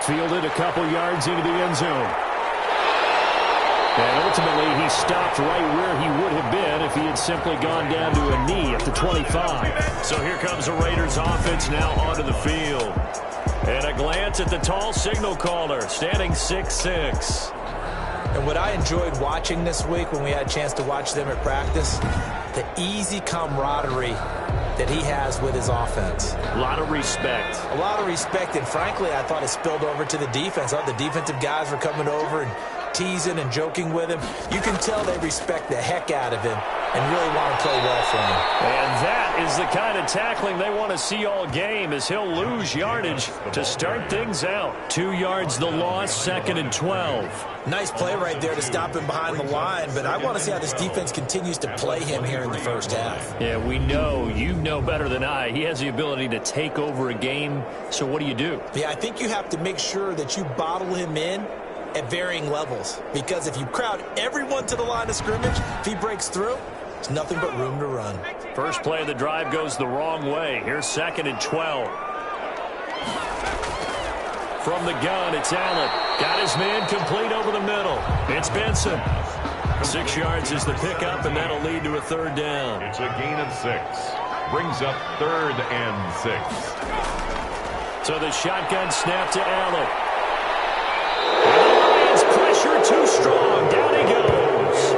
Fielded a couple yards into the end zone. And ultimately, he stopped right where he would have been if he had simply gone down to a knee at the 25. So here comes the Raiders offense now onto the field. And a glance at the tall signal caller, standing 6'6". And what I enjoyed watching this week when we had a chance to watch them at practice, the easy camaraderie that he has with his offense. A lot of respect. A lot of respect, and frankly, I thought it spilled over to the defense. I thought the defensive guys were coming over and teasing and joking with him. You can tell they respect the heck out of him and really want to play well for him. And that is the kind of tackling they want to see all game, as he'll lose yardage to start things out. 2 yards the loss, 2nd and 12. Nice play right there to stop him behind the line, but I want to see how this defense continues to play him here in the first half. Yeah, we know, you know better than I, he has the ability to take over a game, so what do? Yeah, I think you have to make sure that you bottle him in at varying levels, because if you crowd everyone to the line of scrimmage, if he breaks through, there's nothing but room to run. First play of the drive goes the wrong way. Here's 2nd and 12. From the gun, it's Allen. Got his man complete over the middle. It's Benson. 6 yards is the pickup, and that'll lead to a 3rd down. It's a gain of 6. Brings up 3rd and 6. So the shotgun snap to Allen. And the Lions pressure too strong. Down he goes.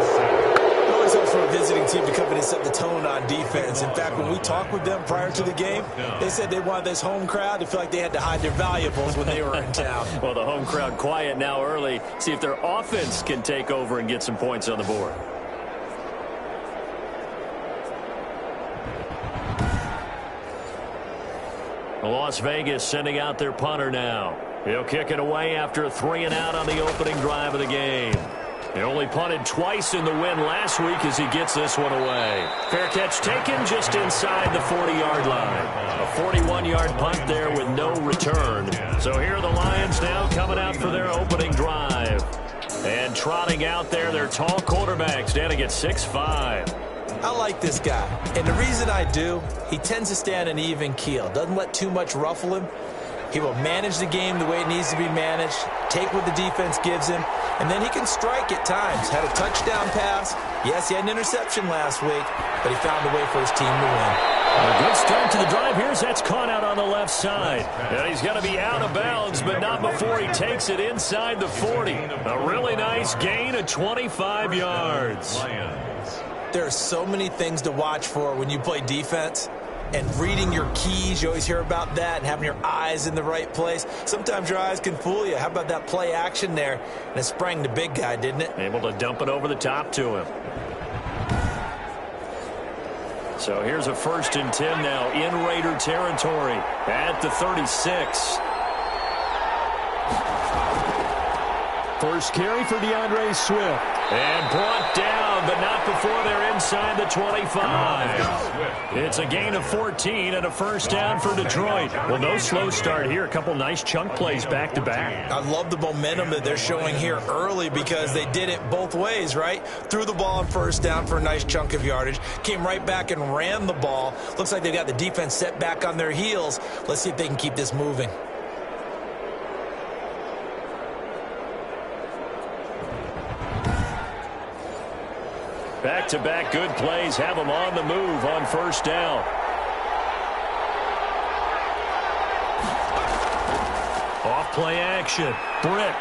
It always helps for a visiting team to come in and set the tone on defense. In fact, when we talked with them prior to the game, they said they wanted this home crowd to feel like they had to hide their valuables when they were in town. Well, the home crowd quiet now early. See if their offense can take over and get some points on the board. Las Vegas sending out their punter now. He'll kick it away after a 3-and-out on the opening drive of the game. He only punted twice in the win last week as he gets this one away. Fair catch taken just inside the 40-yard line. A 41-yard punt there with no return. So here are the Lions now coming out for their opening drive. And trotting out there, their tall quarterback standing at 6'5". I like this guy, and the reason I do, he tends to stay on an even keel. Doesn't let too much ruffle him. He will manage the game the way it needs to be managed, take what the defense gives him, and then he can strike at times. Had a touchdown pass. Yes, he had an interception last week, but he found a way for his team to win. A good start to the drive. That's caught out on the left side. And he's going to be out of bounds, but not before he takes it inside the 40. A really nice gain of 25 yards. There are so many things to watch for when you play defense. And reading your keys, you always hear about that, and having your eyes in the right place. Sometimes your eyes can fool you. How about that play action there? And it sprang the big guy, didn't it? Able to dump it over the top to him. So here's a 1st and 10 now in Raider territory at the 36. First carry for DeAndre Swift. And brought down, but not before they're inside the 25. It's a gain of 14 and a 1st down for Detroit. Well, no slow start here. A couple nice chunk plays back-to-back. I love the momentum that they're showing here early because they did it both ways, right? Threw the ball on 1st down for a nice chunk of yardage. Came right back and ran the ball. Looks like they got the defense set back on their heels. Let's see if they can keep this moving. Back-to-back good plays have them on the move on 1st down. Off play action. Britt.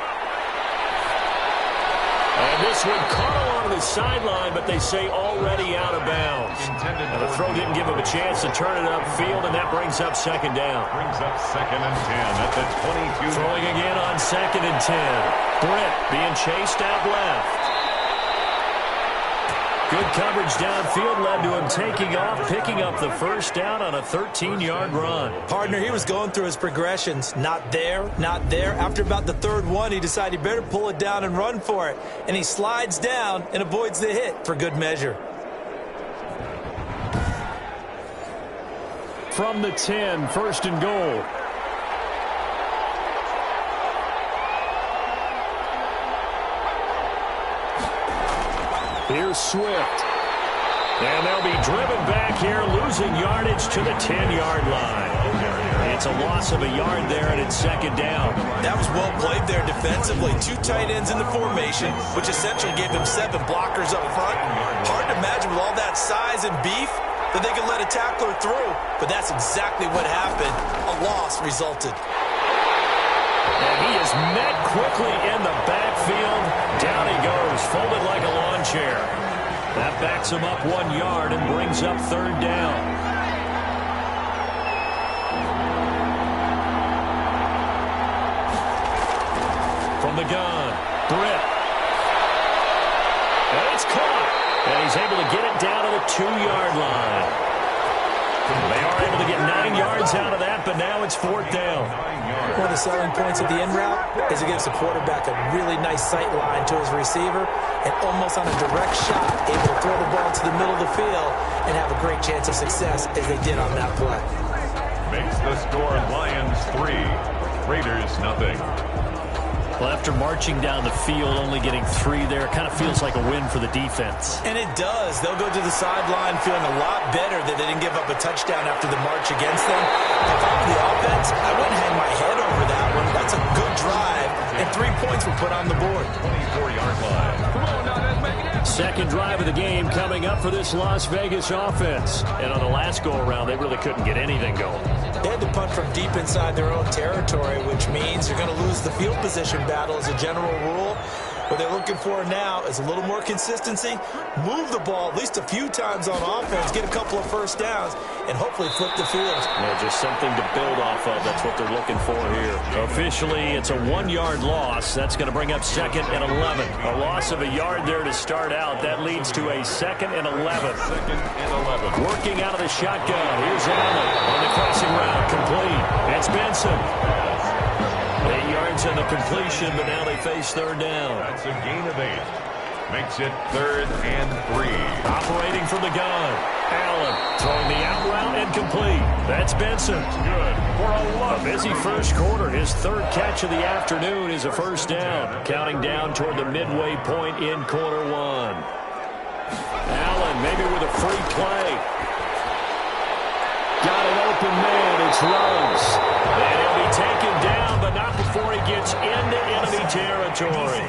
And this one caught along the sideline, but they say already out of bounds. Now the throw didn't give him a chance to turn it upfield, and that brings up 2nd down. Brings up 2nd and 10 at the 22. Throwing again on 2nd and 10. Britt being chased out left. Good coverage downfield led to him taking off, picking up the 1st down on a 13-yard run. Partner, he was going through his progressions. Not there, not there. After about the 3rd one, he decided he better pull it down and run for it. And he slides down and avoids the hit for good measure. From the 10, 1st and goal. Here's Swift. And they'll be driven back here, losing yardage to the 10-yard line. It's a loss of a yard there, and it's second down. That was well played there defensively. 2 tight ends in the formation, which essentially gave them 7 blockers up front. Hard to imagine with all that size and beef that they could let a tackler through, but that's exactly what happened. A loss resulted. And he is met quickly in the backfield. Down he goes, folded like a lawn chair. That backs him up 1 yard and brings up third down. From the gun, Britt. And it's caught. And he's able to get it down to the 2-yard line. They are able to get 9 yards out of that, but now it's fourth down. One of the selling points of the in route is it gives the quarterback a really nice sight line to his receiver and almost on a direct shot able to throw the ball to the middle of the field and have a great chance of success as they did on that play. Makes the score Lions 3, Raiders nothing. Well, after marching down the field, only getting 3 there, it kind of feels like a win for the defense. And it does. They'll go to the sideline feeling a lot better that they didn't give up a touchdown after the march against them. If I'm the offense, I wouldn't hang my head over that one. That's a good drive, and 3 points were put on the board. 24-yard line. Come on now, let's make it. Second drive of the game coming up for this Las Vegas offense. And on the last go-around, they really couldn't get anything going. They had to punt from deep inside their own territory, which means you're going to lose the field position battle as a general rule. What they're looking for now is a little more consistency, move the ball at least a few times on offense, get a couple of first downs, and hopefully flip the field. Yeah, just something to build off of. That's what they're looking for here. Officially, it's a 1-yard loss. That's going to bring up second and 11. A loss of a yard there to start out. That leads to a second and 11. Second and 11. Working out of the shotgun. Here's Allen on the crossing route. Complete. It's Benson. 8 yards on the completion, but now they face third down. That's a gain of 8. Makes it third and 3. Operating from the gun. Allen throwing the out route and complete. That's Benson. Good for a lot. A busy first quarter. His third catch of the afternoon is a first down. Counting down toward the midway point in quarter 1. Allen maybe with a free play. Got an open man. It's Rose. And he'll be taken down, but not before he gets into enemy territory.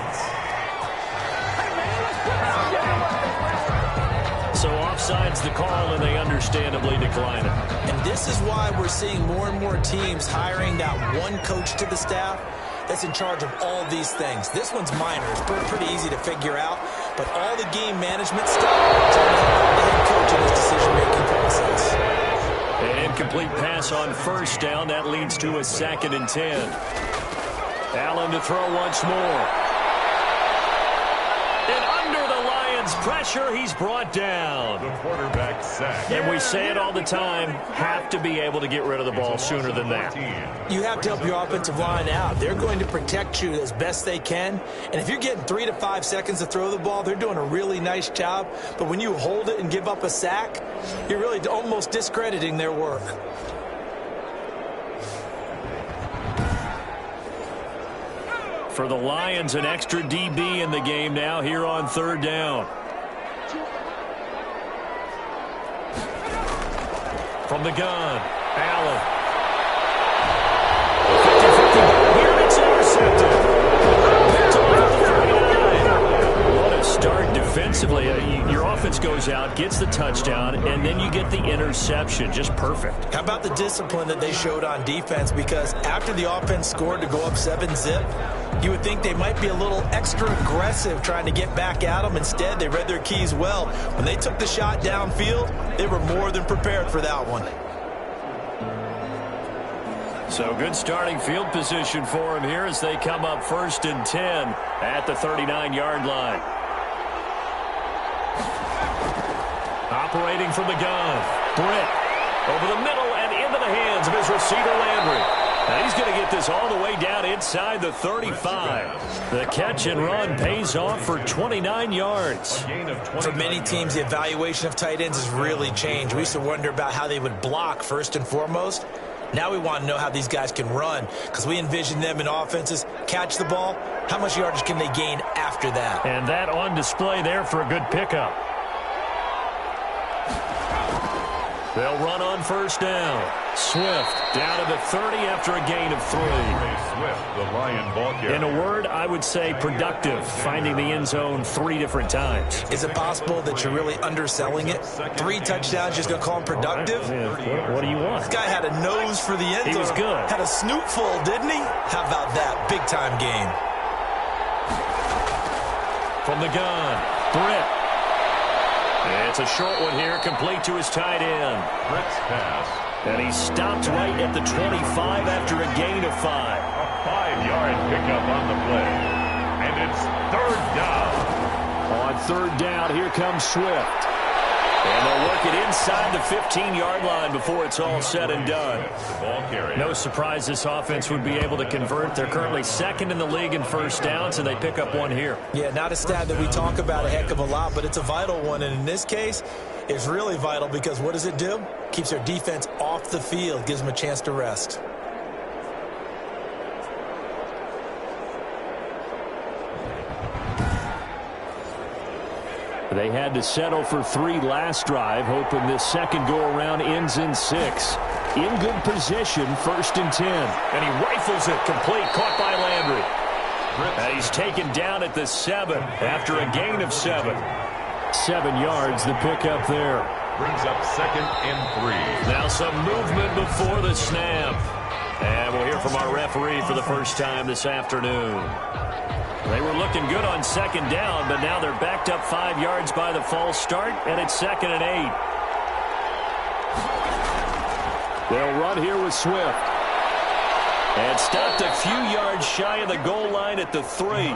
So offside's the call, and they understandably decline it. And this is why we're seeing more and more teams hiring that one coach to the staff that's in charge of all these things. This one's minor. It's pretty easy to figure out. But all the game management stuff, trying to help the head coach in his decision-making process. An incomplete pass on first down. That leads to a second and 10. Allen to throw once more. And under the Lions' pressure, he's brought down. The quarterback sack. And we say it all the time, have to be able to get rid of the ball sooner than that. You have to help your offensive line out. They're going to protect you as best they can. And if you're getting 3 to 5 seconds to throw the ball, they're doing a really nice job. But when you hold it and give up a sack, you're really almost discrediting their work. For the Lions, an extra DB in the game now here on third down. From the gun, Allen. 50-50 here, it's intercepted. Picked off at the 39. What a start defensively. Your offense goes out, gets the touchdown, and then you get the interception. Just perfect. How about the discipline that they showed on defense? Because after the offense scored to go up 7-zip, you would think they might be a little extra aggressive trying to get back at them. Instead, they read their keys well. When they took the shot downfield, they were more than prepared for that one. So good starting field position for him here as they come up first and 10 at the 39-yard line. Operating from the gun, Britt over the middle and into the hands of his receiver Landry. And he's going to get this all the way down inside the 35. The catch and run pays off for 29 yards. For many teams, the evaluation of tight ends has really changed. We used to wonder about how they would block first and foremost. Now we want to know how these guys can run because we envision them in offenses catch the ball. How much yardage can they gain after that? And that on display there for a good pickup. They'll run on first down. Swift down to the 30 after a gain of 3. Swift, the Lion ball carrier. In a word, I would say productive, finding the end zone 3 different times. Is it possible that you're really underselling it? 3 touchdowns, just going to call him productive? Yeah, what do you want? This guy had a nose for the end zone. He was good. Had a snoot full, didn't he? How about that? Big-time game. From the gun, Britt. It's a short one here, complete to his tight end. Britt's pass. And he stopped right at the 25 after a gain of 5. A 5-yard pickup on the play. And it's 3rd down. On 3rd down, here comes Swift. And they'll work it inside the 15-yard line before it's all said and done. No surprise this offense would be able to convert. They're currently 2nd in the league in first downs, and they pick up one here. Yeah, not a stat that we talk about a heck of a lot, but it's a vital one. And in this case, it's really vital because what does it do? Keeps their defense off the field, gives them a chance to rest. They had to settle for 3 last drive, hoping this second go-around ends in 6. In good position, 1st and 10. And he rifles it complete, caught by Landry. And he's taken down at the 7 after a gain of 7. 7 yards, the pickup there. Brings up 2nd and 3. Now some movement before the snap. And we'll hear from our referee for the first time this afternoon. They were looking good on 2nd down, but now they're backed up 5 yards by the false start, and it's 2nd and 8. They'll run here with Swift. And stopped a few yards shy of the goal line at the 3.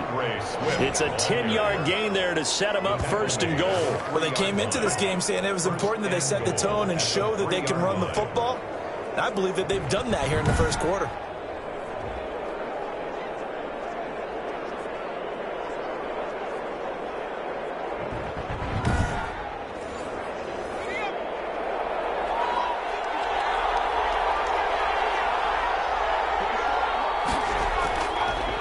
It's a 10-yard gain there to set them up 1st and goal. Well, they came into this game saying it was important that they set the tone and show that they can run the football. And I believe that they've done that here in the first quarter.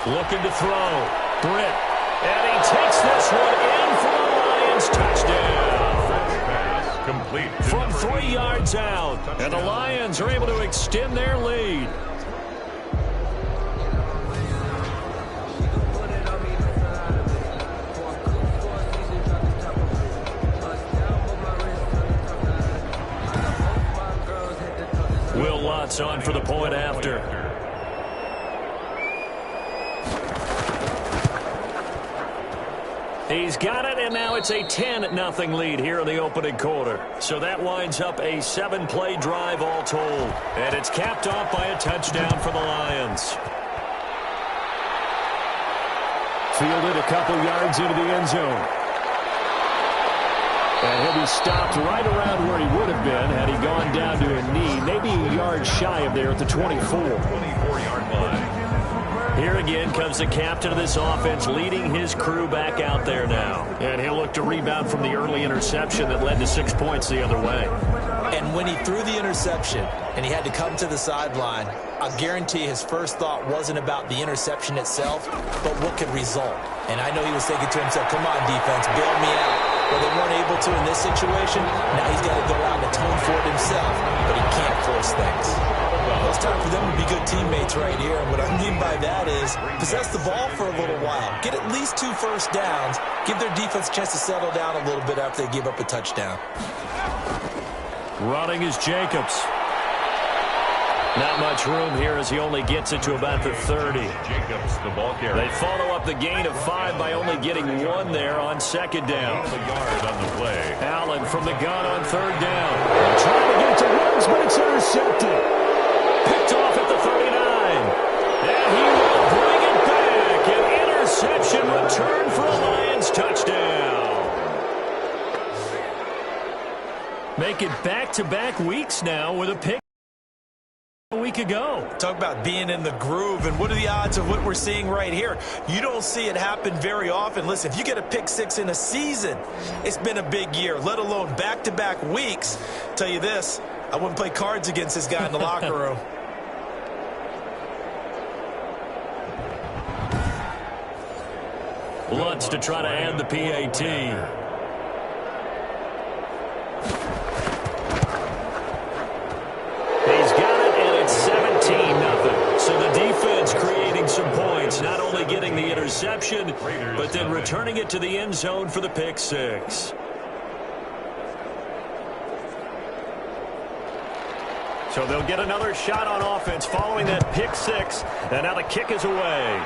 Looking to throw. Britt. And he takes this one in for the Lions. Touchdown. Pass complete. From 3 yards out. And the Lions are able to extend their lead. Will Lutz on for the point after. He's got it, and now it's a 10-0 lead here in the opening quarter. So that winds up a 7-play drive all told. And it's capped off by a touchdown for the Lions. Fielded a couple yards into the end zone. And he'll be stopped right around where he would have been had he gone down to a knee, maybe a yard shy of there at the 24. 24-yard line. Here again comes the captain of this offense leading his crew back out there now. And he'll look to rebound from the early interception that led to 6 points the other way. And when he threw the interception and he had to come to the sideline, I guarantee his first thought wasn't about the interception itself, but what could result. And I know he was thinking to himself, come on, defense, bail me out. Well, they weren't able to in this situation. Now he's got to go out and atone for it himself, but he can't force things. Well, it's time for them to be good teammates right here. And what I mean by that is possess the ball for a little while. Get at least 2 first downs. Give their defense a chance to settle down a little bit after they give up a touchdown. Running is Jacobs. Not much room here as he only gets it to about the 30. Jacobs, the ball carrier. They follow up the gain of 5 by only getting 1 there on 2nd down. A yard on the play. Allen from the gun on 3rd down. Trying to get to Ruggs, but it's intercepted. Picked off at the 39. And he will bring it back. An interception return for a Lions touchdown. Make it back-to-back weeks now with a pick a week ago. Talk about being in the groove, and what are the odds of what we're seeing right here? You don't see it happen very often. Listen, if you get a pick 6 in a season, it's been a big year, let alone back-to-back weeks. Tell you this, I wouldn't play cards against this guy in the locker room. Lutz to try to add the PAT. reception, but then returning it to the end zone for the pick six. So they'll get another shot on offense following that pick six. And now the kick is away.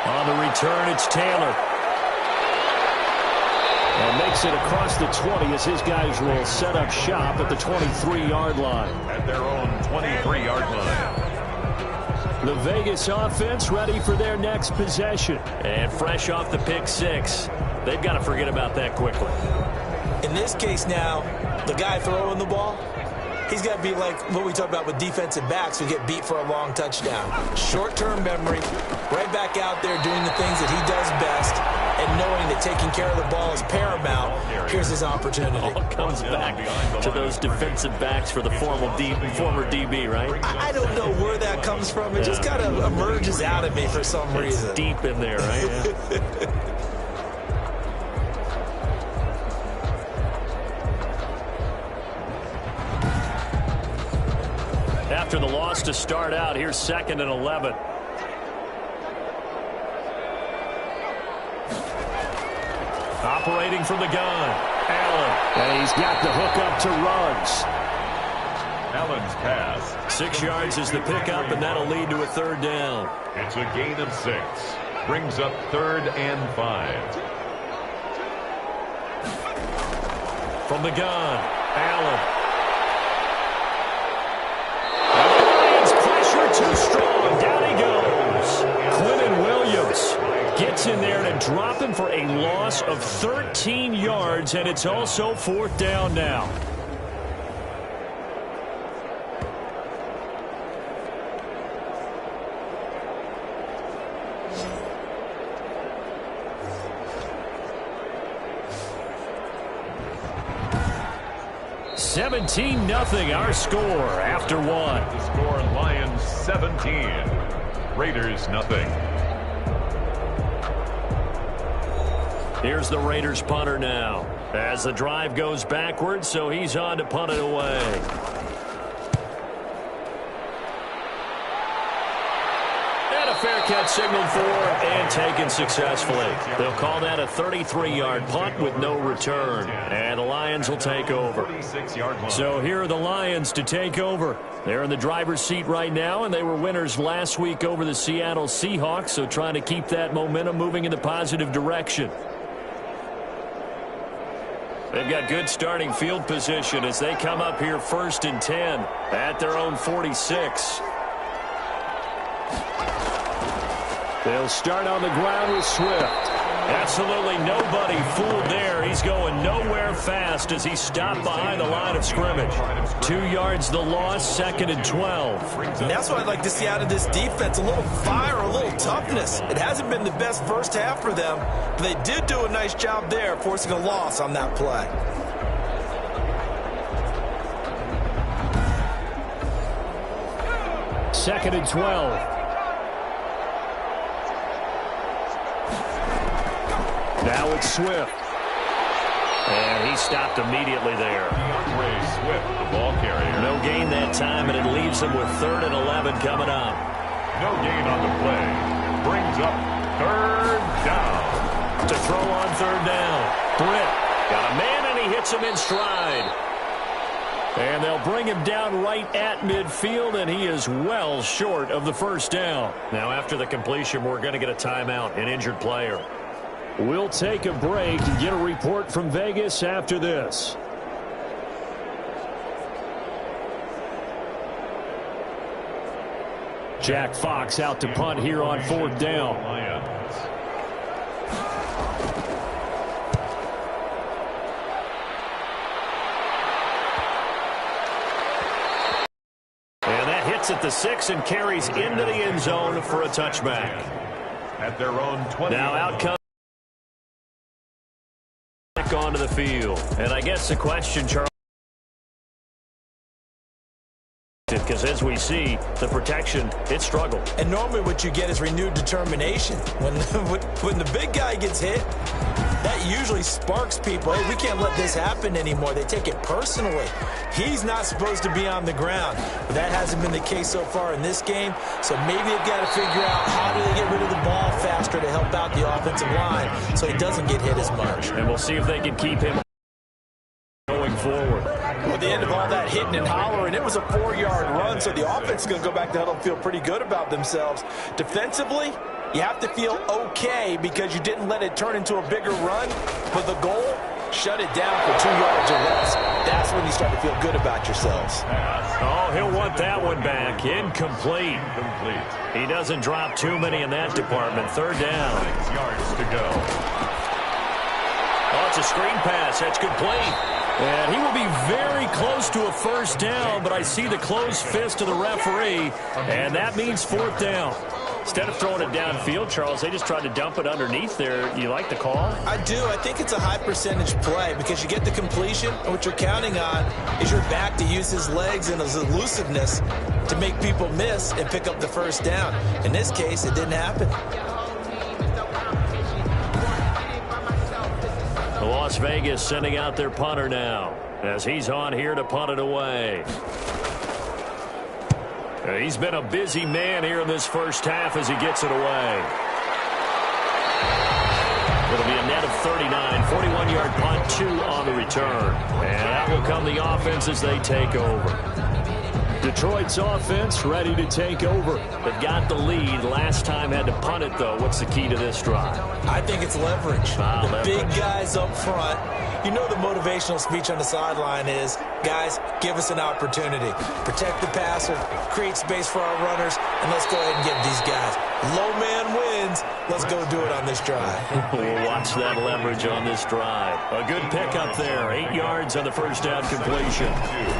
On the return, it's Taylor. And makes it across the 20 as his guys will set up shop at the 23-yard line. At their own 23-yard line. The Vegas offense ready for their next possession. And fresh off the pick six, they've got to forget about that quickly. In this case now, the guy throwing the ball, he's got to be like what we talk about with defensive backs who get beat for a long touchdown. Short-term memory, right back out there doing the things that he does best, and knowing that taking care of the ball is paramount. Here's his opportunity. All comes back to those defensive backs for the former DB, right? I don't know where that comes from. It just kind of emerges out of me for some reason. It's deep in there, right? Yeah. After the loss to start out, here's 2nd and 11. Operating from the gun, Allen. And he's got the hook up to Ruggs. Allen's pass. 6 yards is the pickup, and that'll lead to a 3rd down. It's a gain of 6. Brings up 3rd and 5. From the gun, Allen. Too strong. Down he goes. Quinton Williams gets in there to drop him for a loss of 13 yards, and it's also 4th down now. (17-0) our score after one. The score, Lions 17, Raiders nothing. Here's the Raiders punter now as the drive goes backwards, so he's on to punt it away. And a fair catch signaled for and taken successfully. They'll call that a 33-yard punt with no return, and the Lions will take over. So here are the Lions to take over. They're in the driver's seat right now, and they were winners last week over the Seattle Seahawks, so trying to keep that momentum moving in the positive direction. They've got good starting field position as they come up here 1st and 10 at their own 46. They'll start on the ground with Swift. Absolutely nobody fooled there. He's going nowhere fast as he stopped behind the line of scrimmage. 2 yards the loss, 2nd and 12. And that's what I'd like to see out of this defense. A little fire, a little toughness. It hasn't been the best first half for them, but they did do a nice job there, forcing a loss on that play. Second and 12. Now it's Swift. And he stopped immediately there. Swift, the ball carrier. No gain that time, and it leaves them with 3rd and 11 coming up. No gain on the play. Brings up 3rd down. To throw on 3rd down. Britt got a man, and he hits him in stride. And they'll bring him down right at midfield, and he is well short of the 1st down. Now, after the completion, we're going to get a timeout, an injured player. We'll take a break and get a report from Vegas after this. Jack Fox out to punt here on 4th down. And that hits at the 6 and carries into the end zone for a touchback. At their own 20. Now out comes onto the field. And I guess the question, Charles, because as we see, the protection, it struggled. And normally what you get is renewed determination. When the big guy gets hit, that usually sparks people. Hey, we can't let this happen anymore. They take it personally. He's not supposed to be on the ground. But that hasn't been the case so far in this game. So maybe they've got to figure out how do they get rid of the ball faster to help out the offensive line so he doesn't get hit as much. And we'll see if they can keep him going forward. Well, at the end of all that hitting and hollering, it was a 4-yard run, so the offense is going to go back to huddle and feel pretty good about themselves. Defensively, you have to feel okay because you didn't let it turn into a bigger run, but the goal, shut it down for 2 yards or less. That's when you start to feel good about yourselves. Oh, he'll want that one back. Incomplete. He doesn't drop too many in that department. 3rd down. 6 yards to go. Oh, it's a screen pass. That's complete. And he will be very close to a 1st down, but I see the closed fist of the referee, and that means 4th down. Instead of throwing it downfield, Charles, they just tried to dump it underneath there. You like the call? I do. I think it's a high percentage play because you get the completion, and what you're counting on is your back to use his legs and his elusiveness to make people miss and pick up the 1st down. In this case, it didn't happen. Las Vegas sending out their punter now as he's on here to punt it away. He's been a busy man here in this 1st half as he gets it away. It'll be a net of 39, 41-yard punt, 2 on the return. And that will come the offense as they take over. Detroit's offense ready to take over. They've got the lead. Last time had to punt it, though. What's the key to this drive? I think it's leverage. Big guys up front. You know the motivational speech on the sideline is, guys, give us an opportunity. Protect the passer, create space for our runners, and let's go ahead and get these guys. Low man wins. Let's go do it on this drive. We'll watch that leverage on this drive. A good pickup there. 8 yards on the 1st down completion.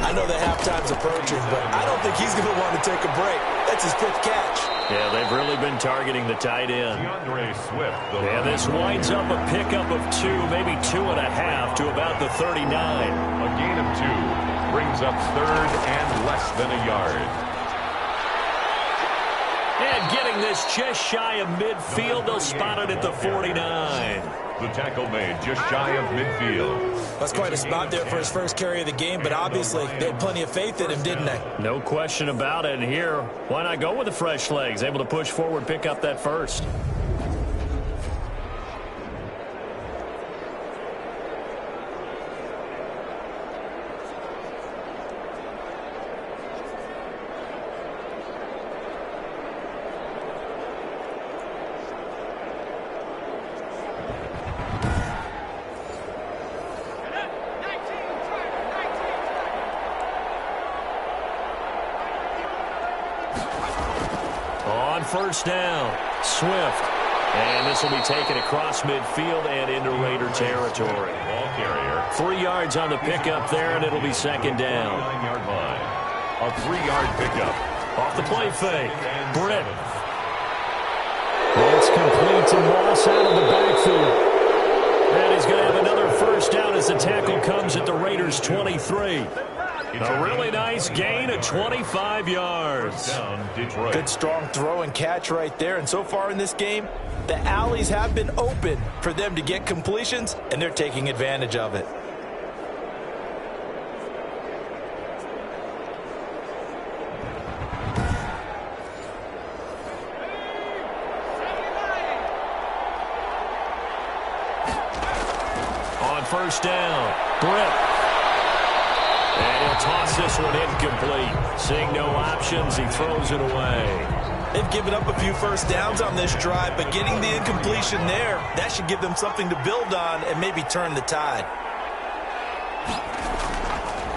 I know the halftime's approaching, but I don't think he's going to want to take a break. That's his 5th catch. Yeah, they've really been targeting the tight end. And this winds up a pickup of 2, maybe 2.5 to about the 39. A gain of 2 brings up 3rd and less than a yard. And getting this just shy of midfield, they'll spot it at the 49. The tackle made just shy of midfield. That's quite a spot there for his 1st carry of the game, but obviously they had plenty of faith in him, didn't they? No question about it. And here, why not go with the fresh legs? Able to push forward, pick up that 1st. On 1st down, Swift. And this will be taken across midfield and into Raider territory. Ball carrier. 3 yards on the pickup there, and it'll be 2nd down. 9-yard line. A 3-yard pickup. Off the play fake. Britt. It's complete to Moss out of the backfield. And he's going to have another 1st down as the tackle comes at the Raiders' 23. A really nice gain of 25 yards. Good strong throw and catch right there. And so far in this game, the alleys have been open for them to get completions, and they're taking advantage of it. On 1st down, Britt. And he'll toss this one incomplete. Seeing no options, he throws it away. They've given up a few 1st downs on this drive, but getting the incompletion there, that should give them something to build on and maybe turn the tide.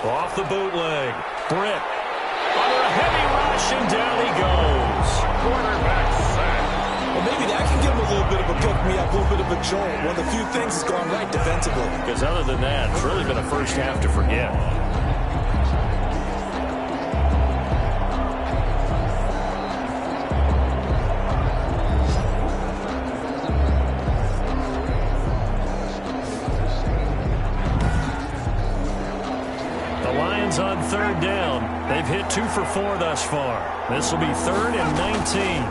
Off the bootleg. Britt. Under a heavy rush, and down he goes. Quarterback sack. Well, maybe that can give him a little bit of a pick-me-up, a little bit of a jolt. One of the few things that's gone right defensively. Because other than that, it's really been a 1st half to forget. On 3rd down, they've hit 2 for 4 thus far. This will be 3rd and 19.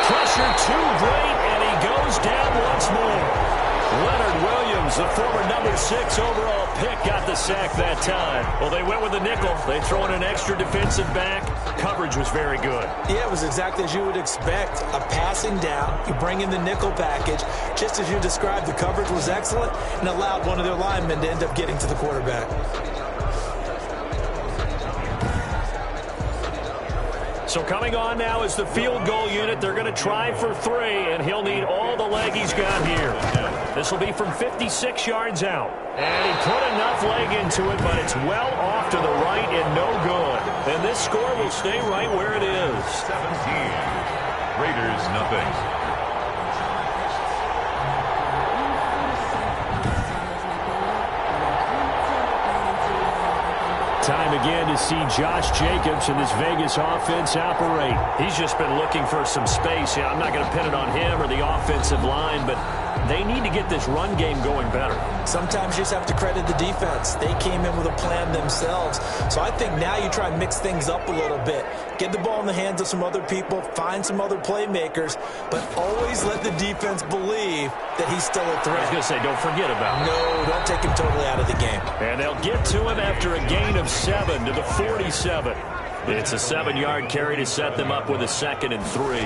Pressure too great, and he goes down once more. Leonard Williams, the former number 6 overall pick, got the sack that time. Well, they went with the nickel. They throw in an extra defensive back. Coverage was very good. Yeah, it was exactly as you would expect. A passing down, you bring in the nickel package. Just as you described, the coverage was excellent and allowed one of their linemen to end up getting to the quarterback. So coming on now is the field goal unit. They're going to try for 3, and he'll need all the leg he's got here. This will be from 56 yards out. And he put enough leg into it, but it's well off to the right and no good. And this score will stay right where it is. 17. Raiders, nothing. Time again to see Josh Jacobs and this Vegas offense operate. He's just been looking for some space. Yeah, I'm not going to pin it on him or the offensive line, but they need to get this run game going better. Sometimes you just have to credit the defense. They came in with a plan themselves. So I think now you try and mix things up a little bit. Get the ball in the hands of some other people, find some other playmakers, but always let the defense believe that he's still a threat. I was going to say, don't forget about him. No, don't take him totally out of the game. And they'll get to him after a gain of 7 to the 47. It's a 7-yard carry to set them up with a 2nd and 3.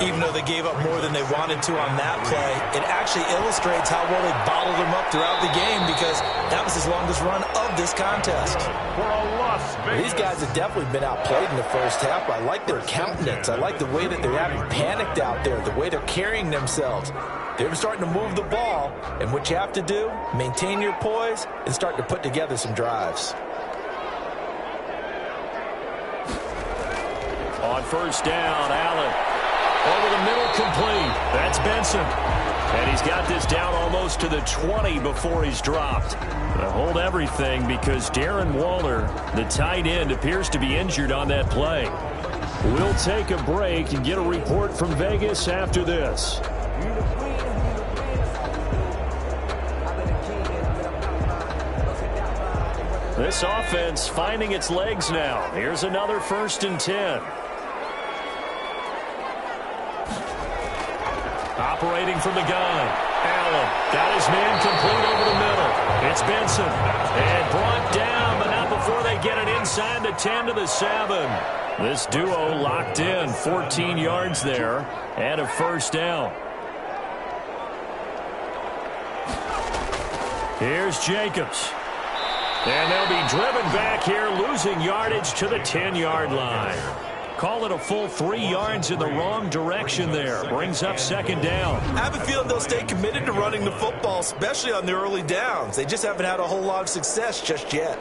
Even though they gave up more than they wanted to on that play, it actually illustrates how well they bottled them up throughout the game because that was his longest run of this contest. For a Las Vegas. These guys have definitely been outplayed in the first half. I like their countenance. I like the way that they're having panicked out there, the way they're carrying themselves. They're starting to move the ball, and what you have to do, maintain your poise and start to put together some drives. On first down, Allen. Over the middle, complete. That's Benson. And he's got this down almost to the 20 before he's dropped. But hold everything because Darren Waller, the tight end, appears to be injured on that play. We'll take a break and get a report from Vegas after this. This offense finding its legs now. Here's another 1st and 10. Operating from the gun. Allen got his man complete over the middle. It's Benson. And brought down, but not before they get it inside the 10 to the 7. This duo locked in. 14 yards there and a 1st down. Here's Jacobs. And they'll be driven back here, losing yardage to the 10-yard line. Call it a full 3 yards in the wrong direction there. Brings up 2nd down. I have a feeling they'll stay committed to running the football, especially on the early downs. They just haven't had a whole lot of success just yet.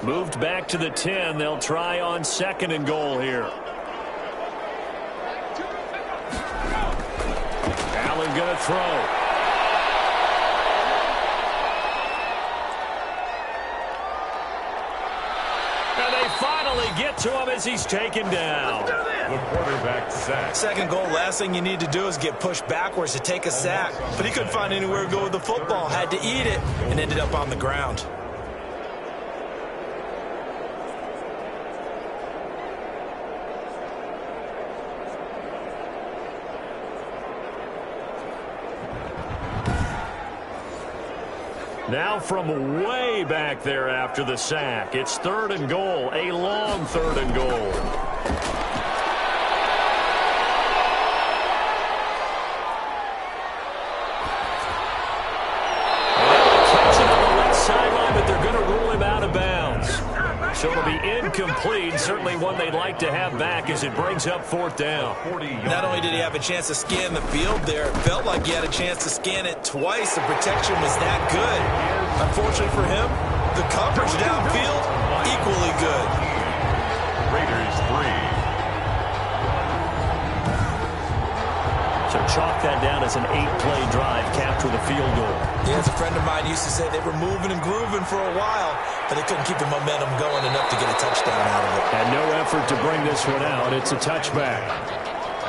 Moved back to the 10. They'll try on 2nd and goal here. Allen going to throw. Finally get to him as he's taken down. The quarterback sack. 2nd goal, last thing you need to do is get pushed backwards to take a sack. But he couldn't find anywhere to go with the football. Had to eat it and ended up on the ground. Now from way back there after the sack, it's 3rd and goal, a long 3rd and goal. Catch it on the left sideline, but they're going to rule him out of bounds. So it'll be incomplete, certainly one they'd like to have back as it brings up 4th down. Not only did he have a chance to scan the field there, it felt like he had a chance to scan it twice. The protection was that good. Unfortunately for him, the coverage downfield, equally good. Raiders 3. So chalk that down as an 8-play drive, capture the field goal. Yeah, as a friend of mine used to say, they were moving and grooving for a while, but they couldn't keep the momentum going enough to get a touchdown out of it. And no effort to bring this one out. It's a touchback.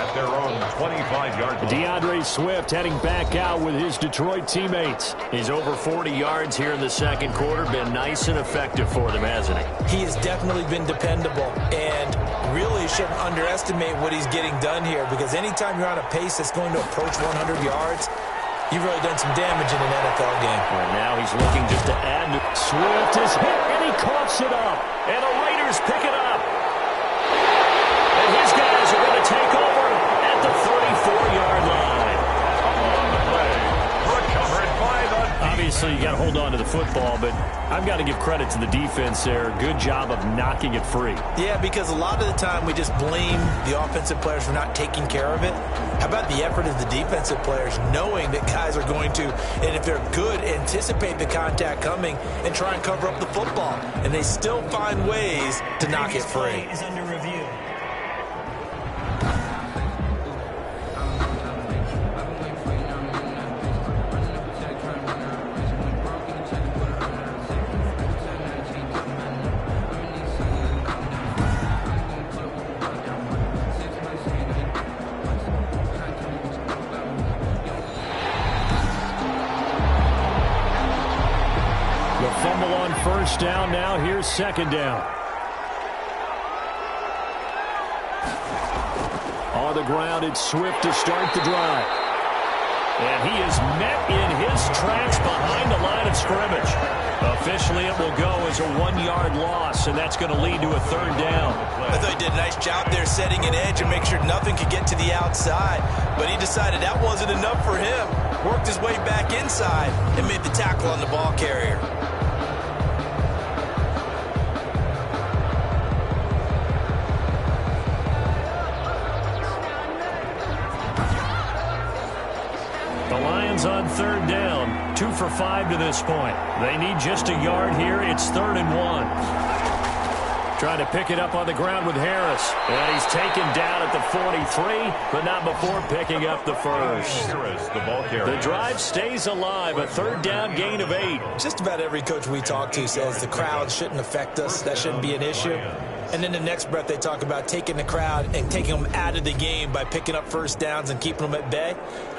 At their own 25-yard line. DeAndre Swift heading back out with his Detroit teammates. He's over 40 yards here in the second quarter. Been nice and effective for them, hasn't he? He has definitely been dependable, and really shouldn't underestimate what he's getting done here, because anytime you're on a pace that's going to approach 100 yards, you've really done some damage in an NFL game. And now he's looking just to add. Swift is hit, and he coughs it up. And the Raiders pick it up. And his guys are going to take over at the 34-yard line. On the play, recovered by the defense. Obviously, you got to hold on to the football, but I've got to give credit to the defense there. Good job of knocking it free. Yeah, because a lot of the time we just blame the offensive players for not taking care of it. How about the effort of the defensive players, knowing that guys are going to, and if they're good, anticipate the contact coming and try and cover up the football. And they still find ways to knock it free. Is under review. Fumble on first down. Now here's second down. On the ground, it's Swift to start the drive. And he is met in his tracks behind the line of scrimmage. Officially, it will go as a 1-yard loss, and that's going to lead to a third down. I thought he did a nice job there setting an edge and make sure nothing could get to the outside. But he decided that wasn't enough for him. Worked his way back inside and made the tackle on the ball carrier. The Lions on third down, 2 for 5 to this point. They need just a yard here. It's 3rd and 1. Trying to pick it up on the ground with Harris. And he's taken down at the 43, but not before picking up the first. Harris, the ball carrier. The drive stays alive, a 3rd down gain of 8. Just about every coach we talk to says the crowd shouldn't affect us. That shouldn't be an issue. And then the next breath they talk about taking the crowd and taking them out of the game by picking up first downs and keeping them at bay.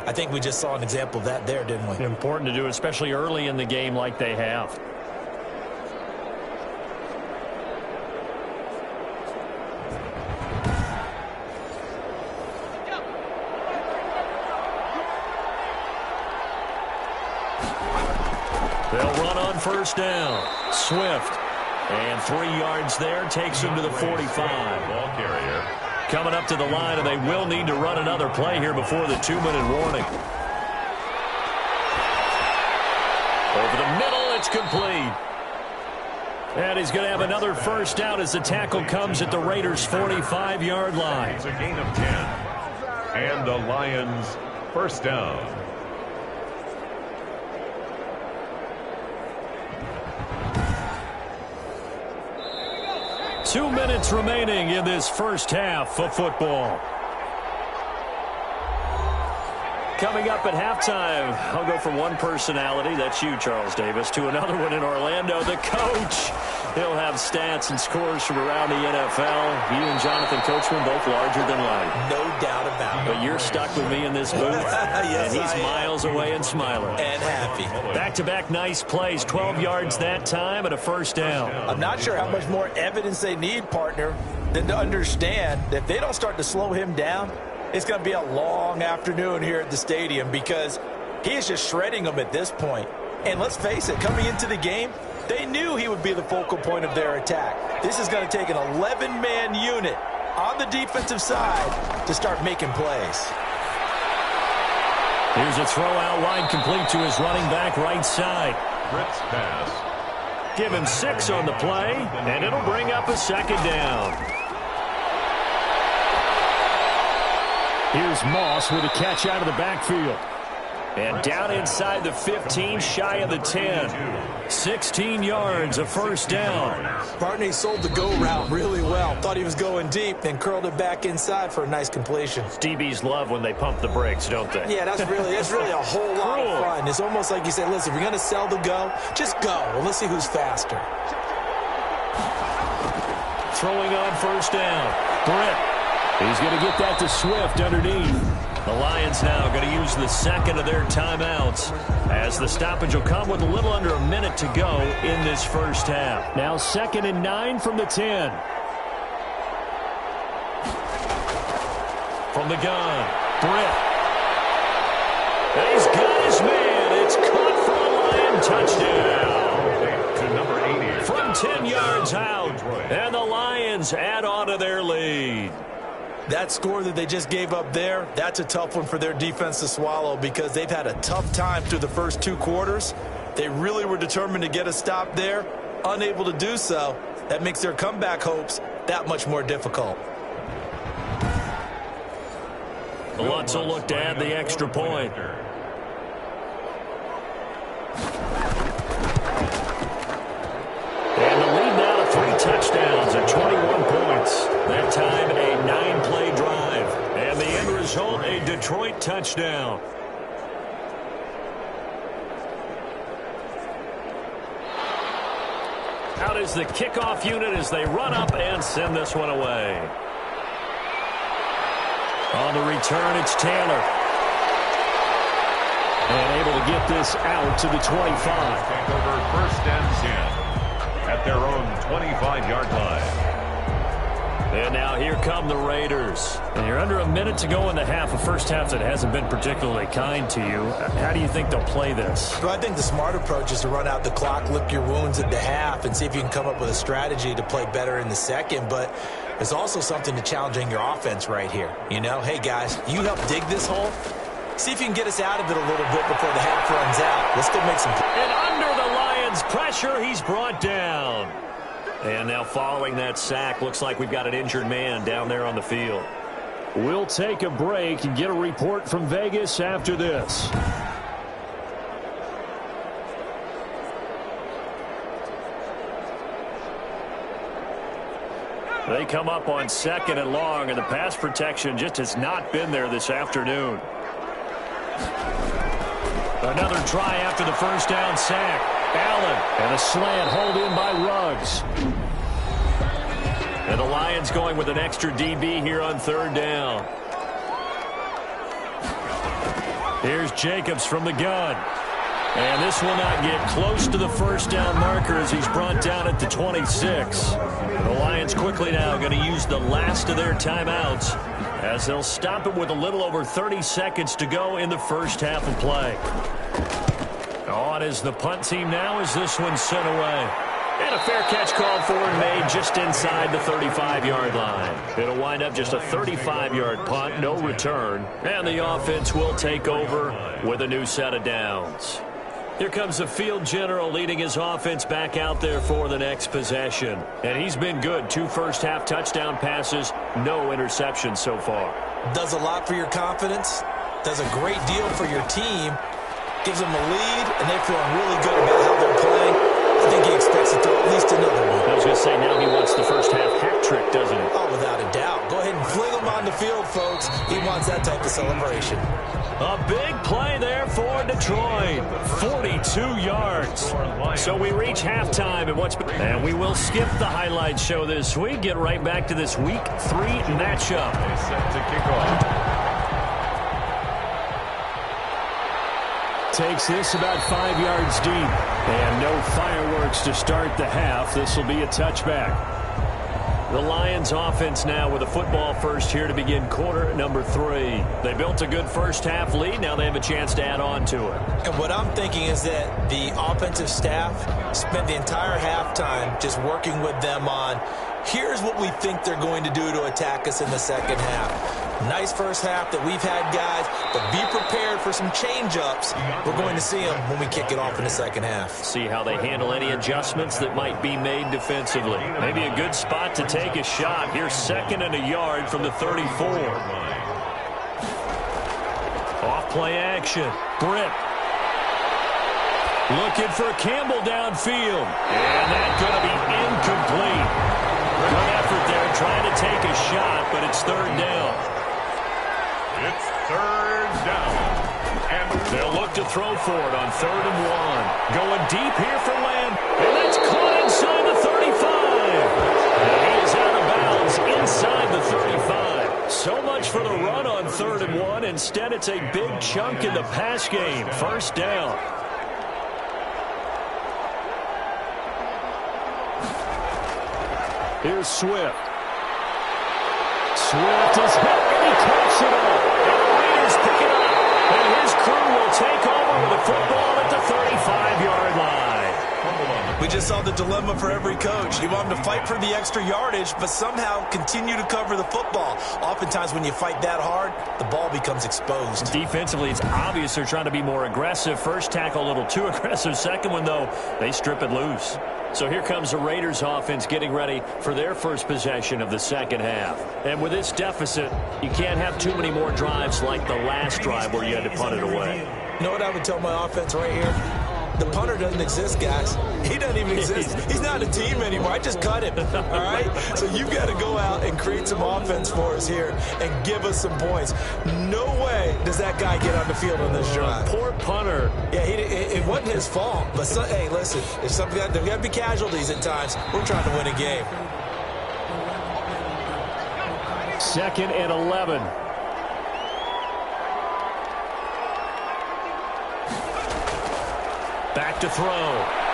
I think we just saw an example of that there, didn't we? Important to do, especially early in the game like they have. They'll run on first down. Swift. And 3 yards there takes him to the 45. Ball carrier. Coming up to the line, and they will need to run another play here before the 2-minute warning. Over the middle, it's complete. And he's going to have another first down as the tackle comes at the Raiders' 45-yard line. It's a gain of 10. And the Lions first down. Two minutes remaining in this first half of football. Coming up at halftime, I'll go from one personality, that's you, Charles Davis, to another one in Orlando, the coach. He'll have stats and scores from around the NFL. You and Jonathan Coachman, both larger than life. No doubt about it. But you're stuck with me in this booth, Yes, and he's miles away and smiling. And happy. Back-to-back nice plays, 12 yards that time and a first down. I'm not sure how much more evidence they need, partner, than to understand that if they don't start to slow him down, it's going to be a long afternoon here at the stadium, because he is just shredding them at this point. And let's face it, coming into the game, they knew he would be the focal point of their attack. This is going to take an 11-man unit on the defensive side to start making plays. Here's a throw out wide, complete to his running back right side. Fritz pass. Give him 6 on the play, and it'll bring up a second down. Here's Moss with a catch out of the backfield. And down inside the 15, shy of the 10. 16 yards, a first down. Partney sold the go route really well. Thought he was going deep, then curled it back inside for a nice completion. DBs love when they pump the brakes, don't they? Yeah, that's really a whole lot of fun. It's almost like you say, listen, if you're going to sell the go, just go. And let's see who's faster. Throwing on first down. Britt. He's going to get that to Swift underneath. The Lions now going to use the second of their timeouts as the stoppage will come with a little under a minute to go in this first half. Now 2nd and 9 from the 10. From the gun, Britt. And he's got his man. It's caught for a Lion touchdown. To number 80. From 10 yards out. And the Lions add on to their lead. That score that they just gave up there, that's a tough one for their defense to swallow because they've had a tough time through the first 2 quarters. They really were determined to get a stop there, unable to do so. That makes their comeback hopes that much more difficult. The Lutz will look to add the extra point. And the lead now to 3 touchdowns and 21 points. That time a 9-play drive. And the end result, a Detroit touchdown. Out is the kickoff unit as they run up and send this one away. On the return, it's Taylor. And able to get this out to the 25. Take over 1st and 10 at their own 25-yard line. And now here come the Raiders. And you're under a minute to go in the half, a first half that hasn't been particularly kind to you. How do you think they'll play this? Well, I think the smart approach is to run out the clock, lick your wounds at the half, and see if you can come up with a strategy to play better in the second. But there's also something to challenging your offense right here. You know, hey, guys, you help dig this hole. See if you can get us out of it a little bit before the half runs out. Let's go make some. And under the Lions' pressure, he's brought down. And now following that sack, looks like we've got an injured man down there on the field. We'll take a break and get a report from Vegas after this. They come up on 2nd and long, and the pass protection just has not been there this afternoon. Another try after the first down sack. Allen and a slant hold in by Ruggs. And the Lions going with an extra DB here on 3rd down. Here's Jacobs from the gun. And this will not get close to the first down marker as he's brought down at the 26. The Lions quickly now going to use the last of their timeouts as they'll stop it with a little over 30 seconds to go in the first half of play. On is the punt team now as this one's sent away. And a fair catch called for and made just inside the 35-yard line. It'll wind up just a 35-yard punt, no return. And the offense will take over with a new set of downs. Here comes the field general leading his offense back out there for the next possession. And he's been good. 2 first-half touchdown passes, no interceptions so far. Does a lot for your confidence. Does a great deal for your team. Gives them a lead, and they're feeling really good about how they're playing. I think he expects to throw at least another one. I was going to say, now he wants the first-half hat trick, doesn't he? Oh, without a doubt. Go ahead and fling him on the field, folks. He wants that type of celebration. A big play there for Detroit. 42 yards. So we reach halftime, and we will skip the highlight show this week. Get right back to this Week 3 matchup. They set to kick off. Takes this about 5 yards deep. And no fireworks to start the half. This will be a touchback. The Lions offense now with a football first here to begin quarter number 3. They built a good first half lead. Now they have a chance to add on to it. And what I'm thinking is that the offensive staff spent the entire halftime just working with them on, here's what we think they're going to do to attack us in the second half. Nice first half that we've had, guys, but be prepared for some change-ups. We're going to see them when we kick it off in the second half. See how they handle any adjustments that might be made defensively. Maybe a good spot to take a shot. Here's 2nd and a yard from the 34. Off play action. Britt. Looking for Campbell downfield. And that's going to be incomplete. Good effort there trying to take a shot, but it's 3rd down. It's 3rd down. And they'll look to throw for it on 3rd and 1. Going deep here for Lamb. And that's caught inside the 35. And he is out of bounds inside the 35. So much for the run on 3rd and 1. Instead, it's a big chunk in the pass game. First down. Here's Swift. Swift is hit, and he cuts it up. And the Raiders pick it up. And his crew will take over with the football at the 35-yard line. We just saw the dilemma for every coach. You want them to fight for the extra yardage, but somehow continue to cover the football. Oftentimes when you fight that hard, the ball becomes exposed. Defensively, it's obvious they're trying to be more aggressive. First tackle a little too aggressive. Second one, though, they strip it loose. So here comes the Raiders offense getting ready for their first possession of the second half. And with this deficit, you can't have too many more drives like the last drive where you had to punt it away. You know what I would tell my offense right here? The punter doesn't exist, guys. He doesn't even exist. He's not a team anymore. I just cut him, all right? So you've got to go out and create some offense for us here and give us some points. No way does that guy get on the field on this drive. Poor punter. Yeah, it wasn't his fault. But, hey, listen, there's got to be casualties at times. We're trying to win a game. 2nd and 11. Back to throw.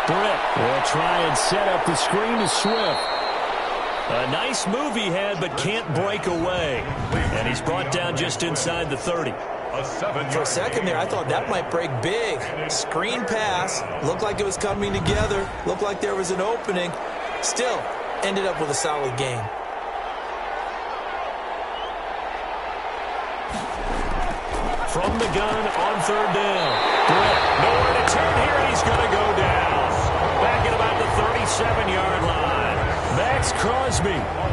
Britt will try and set up the screen to Swift. A nice move he had, but can't break away. And he's brought down just inside the 30. For a second there, I thought that might break big. Screen pass. Looked like it was coming together. Looked like there was an opening. Still, ended up with a solid game. From the gun on 3rd down. Britt, nowhere to turn here, and he's going to go down. Back at about the 37-yard line. Max Crosby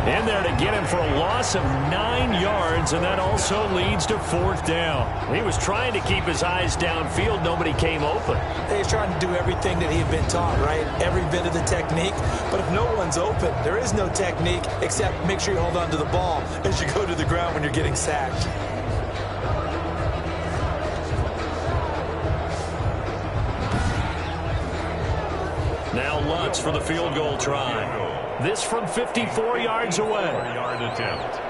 in there to get him for a loss of 9 yards, and that also leads to 4th down. He was trying to keep his eyes downfield. Nobody came open. He's trying to do everything that he had been taught, right? Every bit of the technique. But if no one's open, there is no technique except make sure you hold on to the ball as you go to the ground when you're getting sacked. Now Lutz for the field goal try. This from 54 yards away. Yard attempt.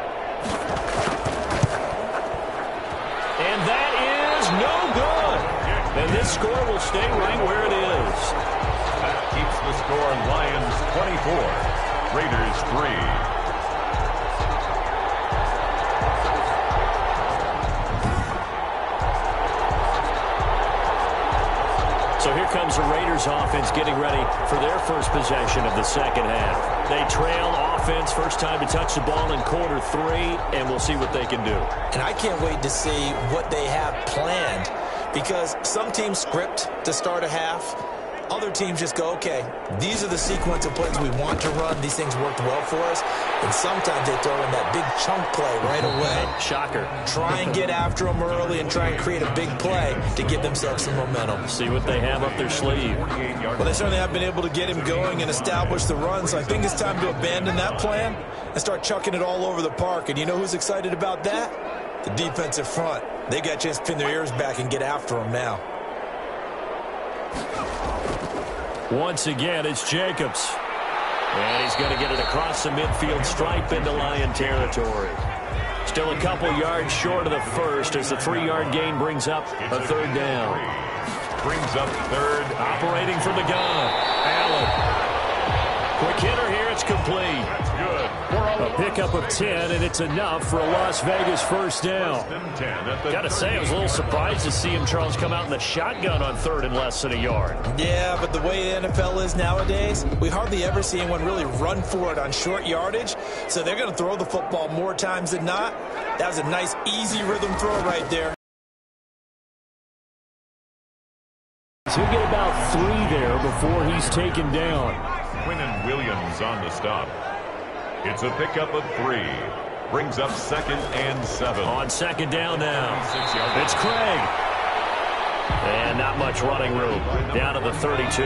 And that is no good. And this score will stay right where it is. That keeps the score Lions 24, Raiders 3. So here comes the Raiders offense getting ready for their first possession of the second half. They trail offense, first time to touch the ball in quarter 3, and we'll see what they can do. And I can't wait to see what they have planned, because some teams script to start a half. Other teams just go, okay, these are the sequence of plays we want to run. These things worked well for us. And sometimes they throw in that big chunk play right away. Shocker. Try and get after them early and try and create a big play to give themselves some momentum. See what they have up their sleeve. Well, they certainly have been able to get him going and establish the run. So I think it's time to abandon that plan and start chucking it all over the park. And you know who's excited about that? The defensive front. They got a chance to pin their ears back and get after him now. Once again, it's Jacobs. And he's going to get it across the midfield stripe into Lion territory. Still a couple yards short of the first as the 3-yard gain brings up a 3rd down. Brings up 3rd. Operating from the gun. Allen. Quick hitter here. It's complete. That's good. A pickup of 10, and it's enough for a Las Vegas first down. Got to say, I was a little surprised to see him, Charles, come out in the shotgun on 3rd and less than a yard. Yeah, but the way the NFL is nowadays, we hardly ever see anyone really run for it on short yardage. So they're going to throw the football more times than not. That was a nice, easy rhythm throw right there. He'll get about 3 there before he's taken down. Quinnen Williams on the stop. It's a pickup of 3. Brings up 2nd and 7. On 2nd down now. It's Craig. And not much running room. Down to the 32.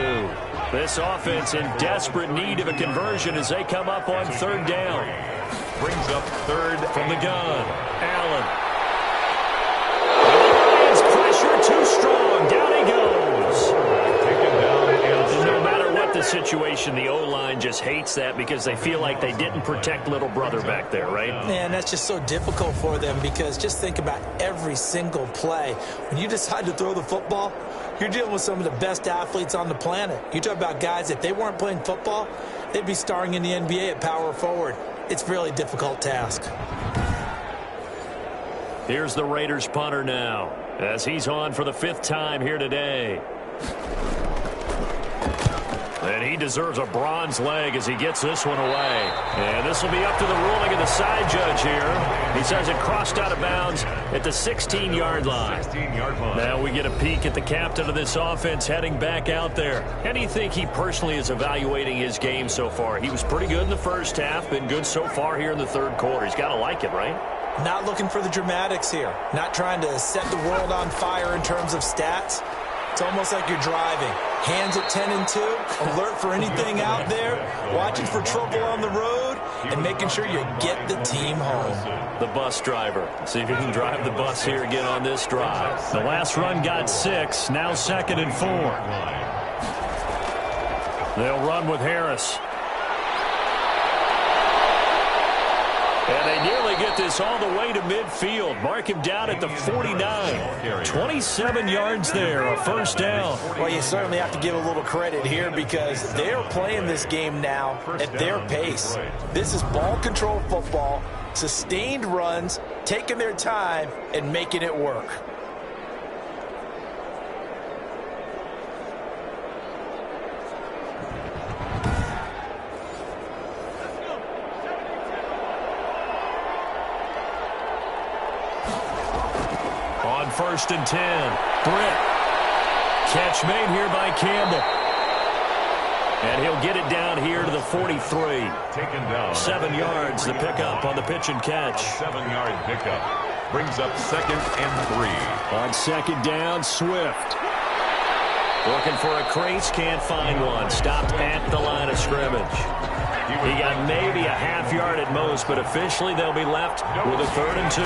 This offense in desperate need of a conversion as they come up on 3rd down. Brings up 3rd from the gun. Allen. Lions pressure too strong. Down he goes. Taken down and no matter what the situation, the O-line just hates that because they feel like they didn't protect little brother back there, right? Man, that's just so difficult for them because just think about every single play. When you decide to throw the football, you're dealing with some of the best athletes on the planet. You talk about guys, if they weren't playing football, they'd be starring in the NBA at power forward. It's a really difficult task. Here's the Raiders punter now as he's on for the 5th time here today. And he deserves a bronze leg as he gets this one away. And this will be up to the ruling of the side judge here. He says it crossed out of bounds at the 16-yard line. Now we get a peek at the captain of this offense heading back out there. And you think he personally is evaluating his game so far? He was pretty good in the first half, been good so far here in the third quarter. He's got to like it, right? Not looking for the dramatics here. Not trying to set the world on fire in terms of stats. It's almost like you're driving. Hands at 10 and 2, alert for anything out there, watching for trouble on the road, and making sure you get the team home. The bus driver. See if he can drive the bus here again on this drive. The last run got 6, now 2nd and 4. They'll run with Harris. And they nearly get this all the way to midfield. Mark him down at the 49. 27 yards there, a first down. Well, you certainly have to give a little credit here because they're playing this game now at their pace. This is ball control football, sustained runs, taking their time, and making it work. On 1st and 10, Britt. Catch made here by Campbell. And he'll get it down here to the 43. Taken down. 7 yards, the pickup on the pitch and catch. 7-yard pickup. Brings up 2nd and 3. On 2nd down, Swift. Looking for a crease, can't find one. Stopped at the line of scrimmage. He got maybe a half yard at most, but officially they'll be left with a 3rd and 2.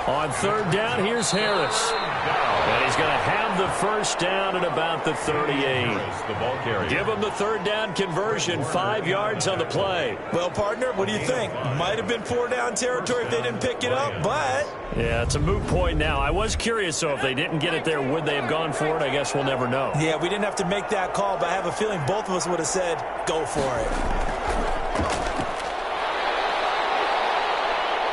On 3rd down, here's Harris. And he's going to have the first down at about the 38. Give him the 3rd down conversion, 5 yards on the play. Well, partner, what do you think? Might have been 4-down territory if they didn't pick it up, but... Yeah, it's a moot point now. I was curious, so if they didn't get it there, would they have gone for it? I guess we'll never know. Yeah, we didn't have to make that call, but I have a feeling both of us would have said, go for it.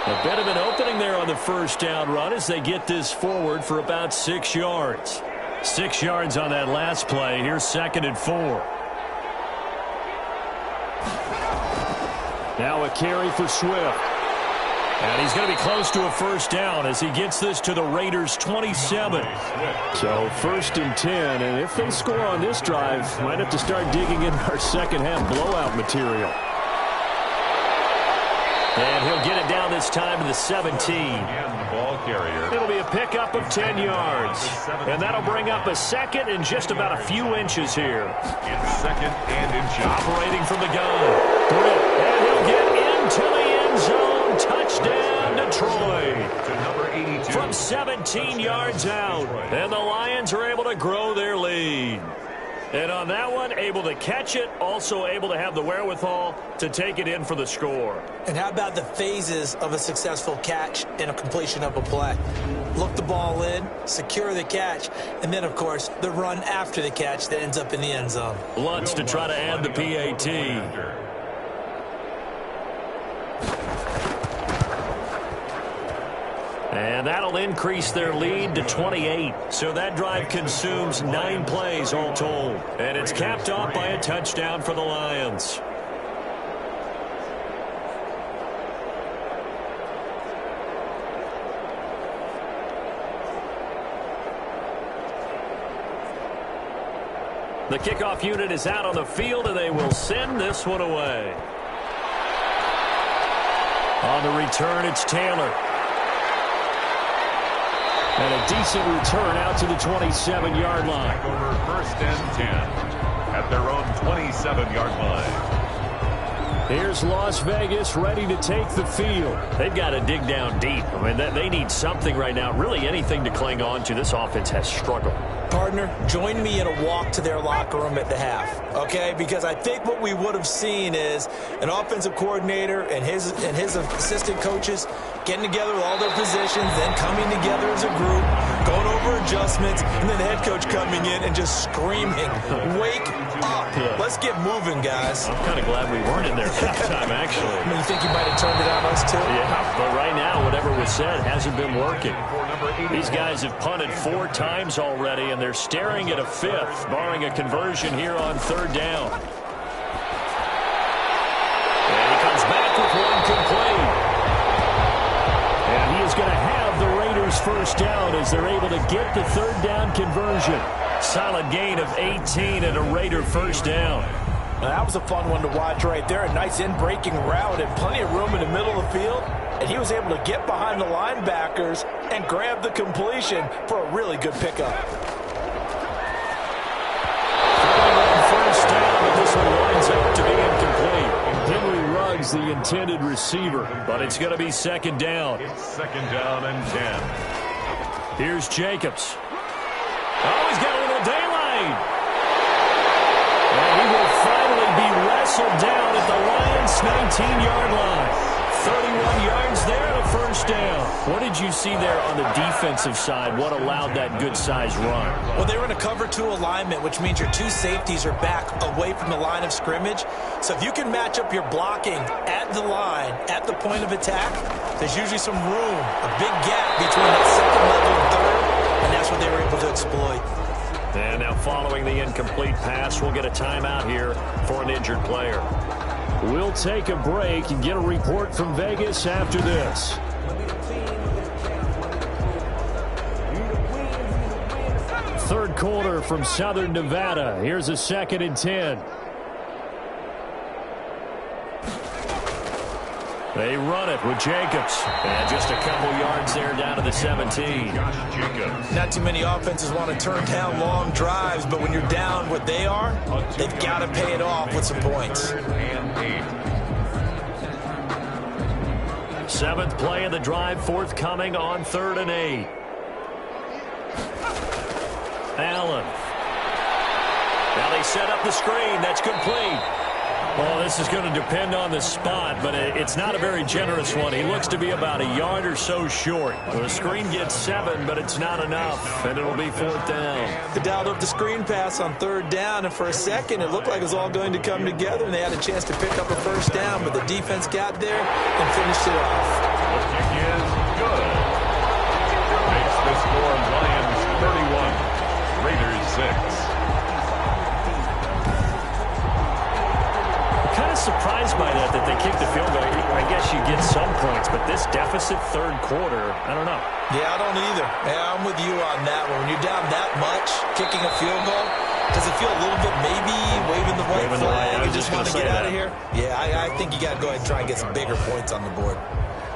A bit of an opening there on the first down run as they get this forward for about 6 yards. 6 yards on that last play. Here's 2nd and 4. Now a carry for Swift. And he's going to be close to a first down as he gets this to the Raiders' 27. So 1st and 10, and if they score on this drive, might have to start digging in our second half blowout material. And he'll get it down this time to the 17. It'll be a pickup of 10 yards. And that'll bring up a 2nd and just about a few inches here. It's 2nd and inches. Operating from the gun. And he'll get into the end zone. Touchdown, Detroit. To number 82. From 17 yards out. And the Lions are able to grow their lead. And on that one, able to catch it, also able to have the wherewithal to take it in for the score. And how about the phases of a successful catch and a completion of a play? Look the ball in, secure the catch, and then, of course, the run after the catch that ends up in the end zone. Lutz to try to add the PAT. And that'll increase their lead to 28. So that drive consumes 9 plays all told. And it's capped off by a touchdown for the Lions. The kickoff unit is out on the field, and they will send this one away. On the return, it's Taylor. And a decent return out to the 27-yard line. Over 1st and 10 at their own 27-yard line. Here's Las Vegas ready to take the field. They've got to dig down deep. I mean, they need something right now, really anything to cling on to. This offense has struggled. Partner, join me in a walk to their locker room at the half, okay? Because I think what we would have seen is an offensive coordinator and his assistant coaches getting together with all their positions, then coming together as a group, going over adjustments, and then the head coach coming in and just screaming, "Wake up. Let's get moving, guys." I'm kind of glad we weren't in there at that time, actually. I mean, you think you might have turned it on us, too? Yeah, but right now, whatever was said hasn't been working. These guys have punted 4 times already, and they're staring at a 5th, barring a conversion here on 3rd down. And he comes back with one complete. And he is going to have the Raiders first down as they're able to get the 3rd down conversion. Solid gain of 18 and a Raider first down. Now, that was a fun one to watch right there. A nice in-breaking route and plenty of room in the middle of the field. And he was able to get behind the linebackers and grab the completion for a really good pickup. First down, but this one lines up to be incomplete. Henry Ruggs, the intended receiver, but it's going to be 2nd down. It's 2nd down and 10. Here's Jacobs. Oh, he's got a little daylight. And he will finally be wrestled down at the Lions' 19-yard line. 31 yards there and a first down. What did you see there on the defensive side? What allowed that good-sized run? Well, they were in a cover 2 alignment, which means your 2 safeties are back away from the line of scrimmage. So if you can match up your blocking at the line, at the point of attack, there's usually some room, a big gap between that 2nd level and 3rd, and that's what they were able to exploit. And now following the incomplete pass, we'll get a timeout here for an injured player. We'll take a break and get a report from Vegas after this. Third quarter from Southern Nevada. Here's a 2nd and 10. They run it with Jacobs. And just a couple yards there down to the 17. Josh Jacobs. Not too many offenses want to turn down long drives, but when you're down what they are, they've got to pay it off with some points. 3rd and 8. 7th play of the drive, forthcoming on 3rd and 8. Allen. Now they set up the screen. That's complete. Well, this is going to depend on the spot, but it's not a very generous one. He looks to be about a yard or so short. The screen gets 7, but it's not enough, and it'll be 4th down. They dialed up the screen pass on 3rd down, and for a second it looked like it was all going to come together, and they had a chance to pick up a first down, but the defense got there and finished it off. The kick is good. Makes the score Lions 31, Raiders 6. Surprised by that they kicked the field goal. I guess you get some points, but this deficit 3rd quarter, I don't know. Yeah, I don't either. Yeah, I'm with you on that one. When you're down that much, kicking a field goal, does it feel a little bit maybe waving the white flag and just want to get out of here? Yeah, I think you got to go ahead and try and get some bigger points on the board.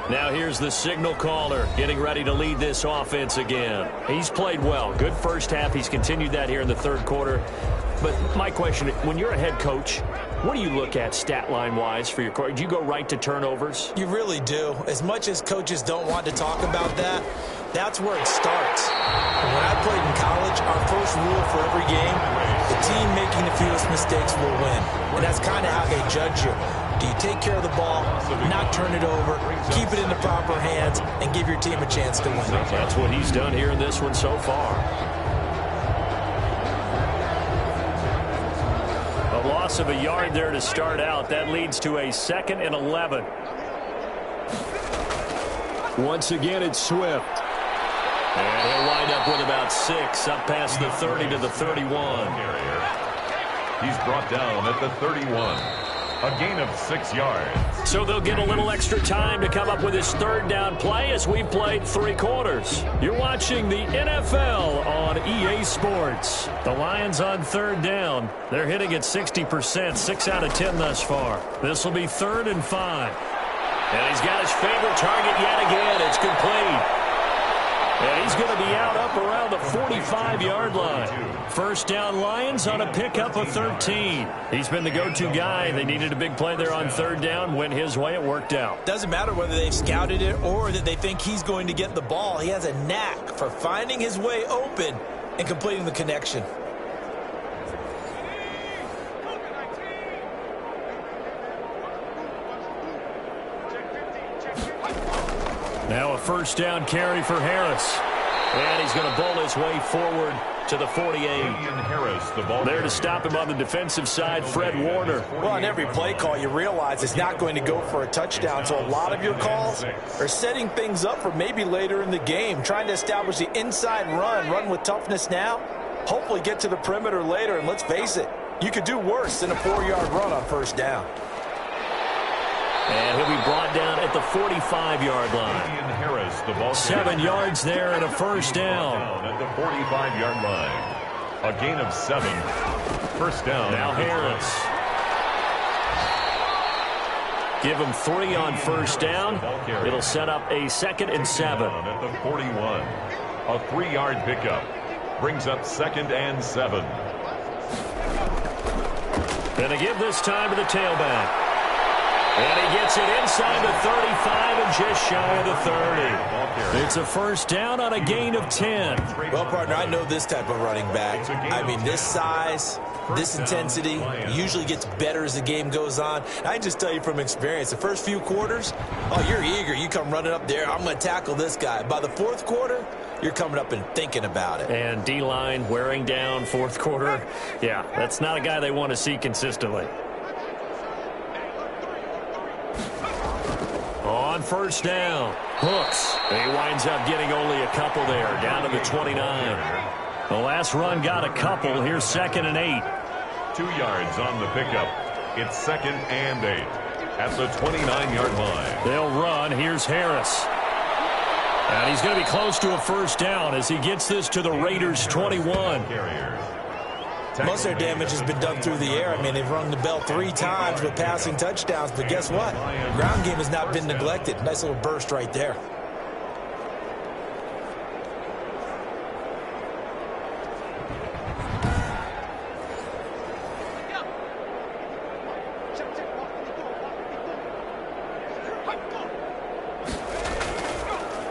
Now here's the signal caller getting ready to lead this offense again. He's played well. Good first half. He's continued that here in the 3rd quarter. But my question, when you're a head coach, what do you look at stat line-wise for your coach? Do you go right to turnovers? You really do. As much as coaches don't want to talk about that, that's where it starts. When I played in college, our first rule for every game, the team making the fewest mistakes will win. And that's kind of how they judge you. Do you take care of the ball, not turn it over, keep it in the proper hands, and give your team a chance to win? That's what he's done here in this one so far. A loss of a yard there to start out. That leads to a 2nd and 11. Once again, it's Swift. And he'll wind up with about 6, up past the 30 to the 31. He's brought down at the 31. A gain of 6 yards. So they'll get a little extra time to come up with his 3rd down play as we've played 3 quarters. You're watching the NFL on EA Sports. The Lions on 3rd down. They're hitting at 60%, 6 out of 10 thus far. This will be 3rd and 5. And he's got his favorite target yet again. It's complete. And he's going to be out up around the 45-yard line. First down Lions on a pickup of 13. He's been the go-to guy. They needed a big play there on third down. Went his way. It worked out. Doesn't matter whether they've scouted it or that they think he's going to get the ball. He has a knack for finding his way open and completing the connection. Now a first down carry for Harris. And he's going to bowl his way forward to the 48. Harris, the ball there to stop him on the defensive side, Fred Warner. Well, on every play call, you realize it's not going to go for a touchdown. So a lot of your calls are setting things up for maybe later in the game, trying to establish the inside run with toughness now, hopefully get to the perimeter later. And let's face it, you could do worse than a 4-yard run on first down. And he'll be brought down at the 45-yard line. Harris, the ball 7 yards there and a first down. At the 45-yard line. A gain of 7. First down. Now Harris. Give him 3 on first down. It'll set up a 2nd and 7. At the 41. A 3-yard pickup. Brings up 2nd and 7. And they give this time to the tailback. And he gets it inside the 35 and just shy of the 30. It's a first down on a gain of 10. Well, partner, I know this type of running back. I mean, this size, this intensity usually gets better as the game goes on. I can just tell you from experience, the first few quarters, oh, you're eager. You come running up there, I'm going to tackle this guy. By the fourth quarter, you're coming up and thinking about it. And D-line wearing down fourth quarter. Yeah, that's not a guy they want to see consistently. On first down, Hooks. He winds up getting only a couple there, down to the 29. The last run got a couple. Here's 2nd and 8. 2 yards on the pickup. It's 2nd and 8 at the 29-yard line. They'll run. Here's Harris. And he's going to be close to a first down as he gets this to the Raiders' 21. Most of their damage has been done through the air. I mean, they've rung the bell 3 times with passing touchdowns, but guess what? Ground game has not been neglected. Nice little burst right there.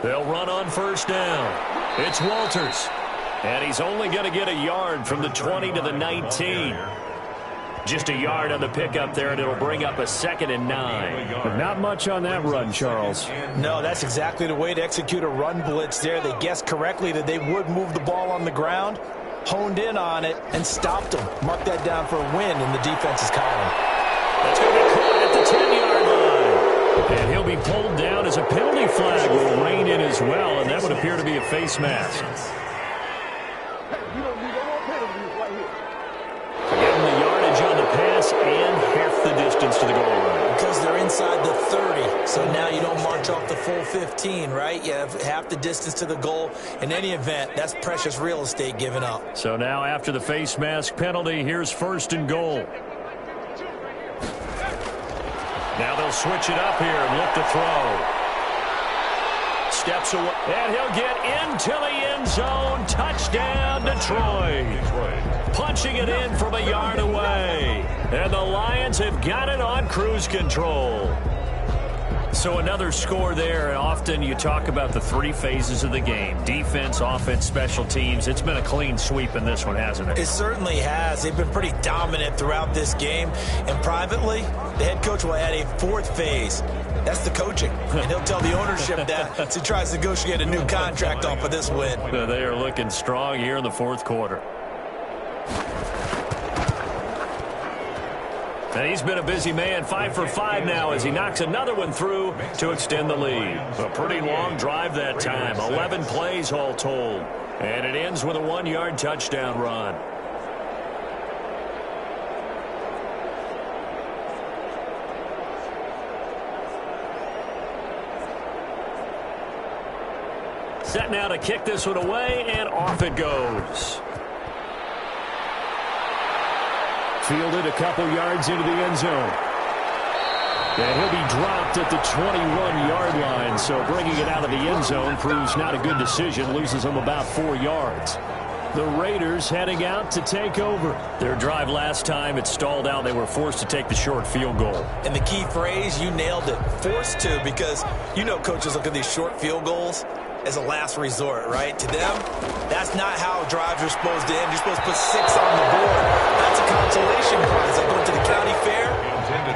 They'll run on first down. It's Walters. And he's only going to get a yard from the 20 to the 19. Just a yard on the pickup there, and it'll bring up a 2nd and 9. But not much on that run, Charles. No, that's exactly the way to execute a run blitz there. They guessed correctly that they would move the ball on the ground, honed in on it, and stopped them. Mark that down for a win in the defense's column. That's going to be caught at the 10-yard line. And he'll be pulled down as a penalty flag will rein in as well, and that would appear to be a face mask. Getting the yardage on the pass and half the distance to the goal line. Because they're inside the 30, so now you don't march off the full 15, right? You have half the distance to the goal. In any event, that's precious real estate given up. So now after the face mask penalty, here's 1st and goal. Now they'll switch it up here and look to throw. Steps away, and he'll get into the end zone. Touchdown, Detroit. Punching it in from a yard away. And the Lions have got it on cruise control. So another score there, and often you talk about the 3 phases of the game. Defense, offense, special teams. It's been a clean sweep in this one, hasn't it? It certainly has. They've been pretty dominant throughout this game. And privately, the head coach will add a 4th phase. That's the coaching. And he'll tell the ownership that as he tries to negotiate a new contract off of this win. They are looking strong here in the 4th quarter. And he's been a busy man, 5 for 5 now as he knocks another one through to extend the lead. A pretty long drive that time, 11 plays all told. And it ends with a 1-yard touchdown run. Set now to kick this one away, and off it goes. Fielded a couple yards into the end zone. And he'll be dropped at the 21-yard line, so bringing it out of the end zone proves not a good decision, loses them about 4 yards. The Raiders heading out to take over. Their drive last time, it stalled out. They were forced to take the short field goal. And the key phrase, you nailed it, forced to, because you know coaches look at these short field goals as a last resort, right? To them, that's not how drives are supposed to end. You're supposed to put 6 on the board. That's a consolation prize. Like going to the county fair,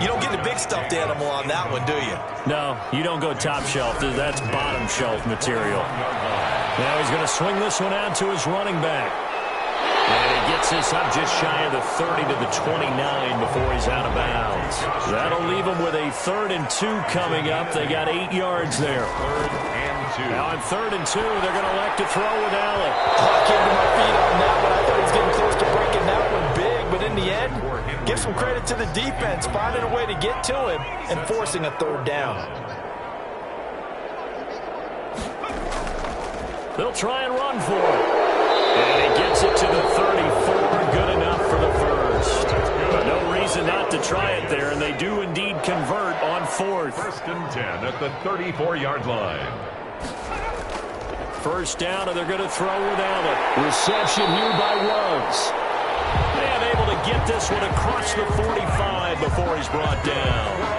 you don't get the big stuffed animal on that one, do you? No, you don't go top shelf. That's bottom shelf material. Now he's going to swing this one out to his running back. And he gets this up just shy of the 30 to the 29 before he's out of bounds. That'll leave him with a 3rd and 2 coming up. They got 8 yards there. 3rd and 2. Now on 3rd and 2, they're going to elect to throw with Allen. I came to my feet on that one. I thought he was getting close to breaking that one big, but in the end, give some credit to the defense, finding a way to get to him and forcing a 3rd down. They'll try and run for it. And he gets it to the 34. Good enough for the first. But no reason not to try it there, and they do indeed convert on 4th. 1st and 10 at the 34-yard line. First down, and they're going to throw with Allen. Reception here by Ruggs. And able to get this one across the 45 before he's brought down.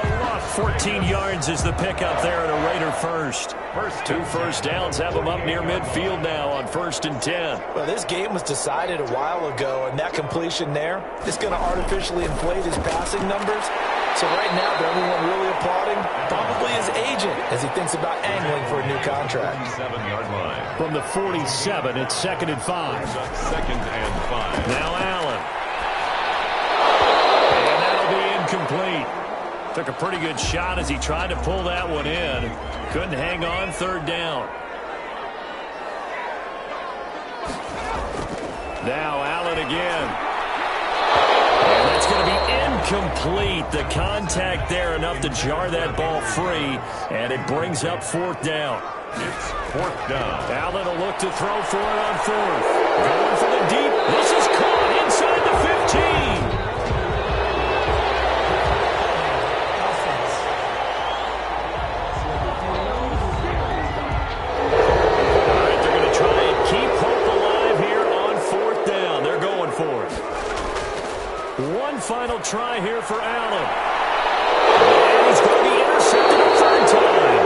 14 yards is the pickup there at a Raider first. 2 first downs have him up near midfield now on 1st and 10. Well, this game was decided a while ago, and that completion there is going to artificially inflate his passing numbers. So right now, the only one really applauding probably his agent as he thinks about angling for a new contract. 7-yard line. From the 47, it's 2nd and 5. 2nd and 5. Now Allen. And that'll be incomplete. Took a pretty good shot as he tried to pull that one in. Couldn't hang on, 3rd down. Now Allen again. And that's going to be incomplete. The contact there enough to jar that ball free. And it brings up 4th down. It's 4th down. Allen will look to throw for it on 4th. Going for the deep. This is caught inside the 15. Final try here for Allen. And he's going to be intercepted a 3rd time.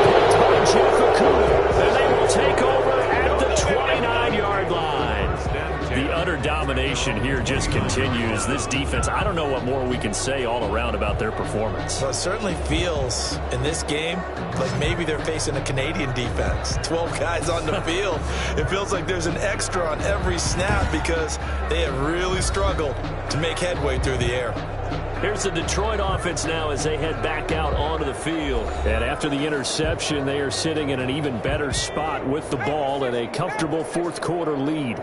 Picked by Jeff Okudah. And they will take over at the 29-yard line. The utter domination here just continues. This defense, I don't know what more we can say all around about their performance. Well, it certainly feels in this game like maybe they're facing a Canadian defense. 12 guys on the field. It feels like there's an extra on every snap because they have really struggled to make headway through the air. Here's the Detroit offense now as they head back out onto the field. And after the interception, they are sitting in an even better spot with the ball and a comfortable 4th quarter lead.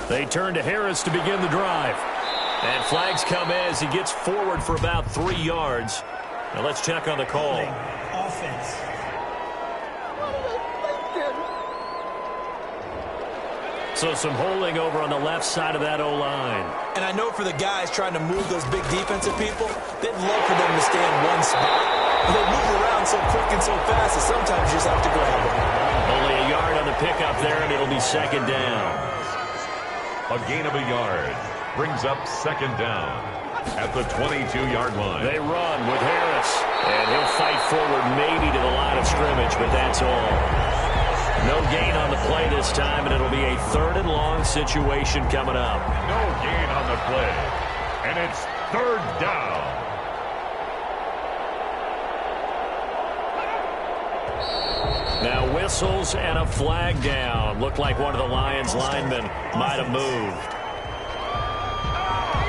They turn to Harris to begin the drive. And flags come as he gets forward for about 3 yards. Now let's check on the call. Offense. So some holding over on the left side of that O-line. And I know for the guys trying to move those big defensive people, they'd love for them to stay in one spot. But they move around so quick and so fast that sometimes you just have to grab them. Only a yard on the pickup there, and it'll be 2nd down. A gain of a yard brings up 2nd down at the 22-yard line. They run with Harris, and he'll fight forward maybe to the line of scrimmage, but that's all. No gain on the play this time, and it'll be a 3rd and long situation coming up. No gain on the play, and it's 3rd down. Now whistles and a flag down. Looked like one of the Lions linemen might have moved.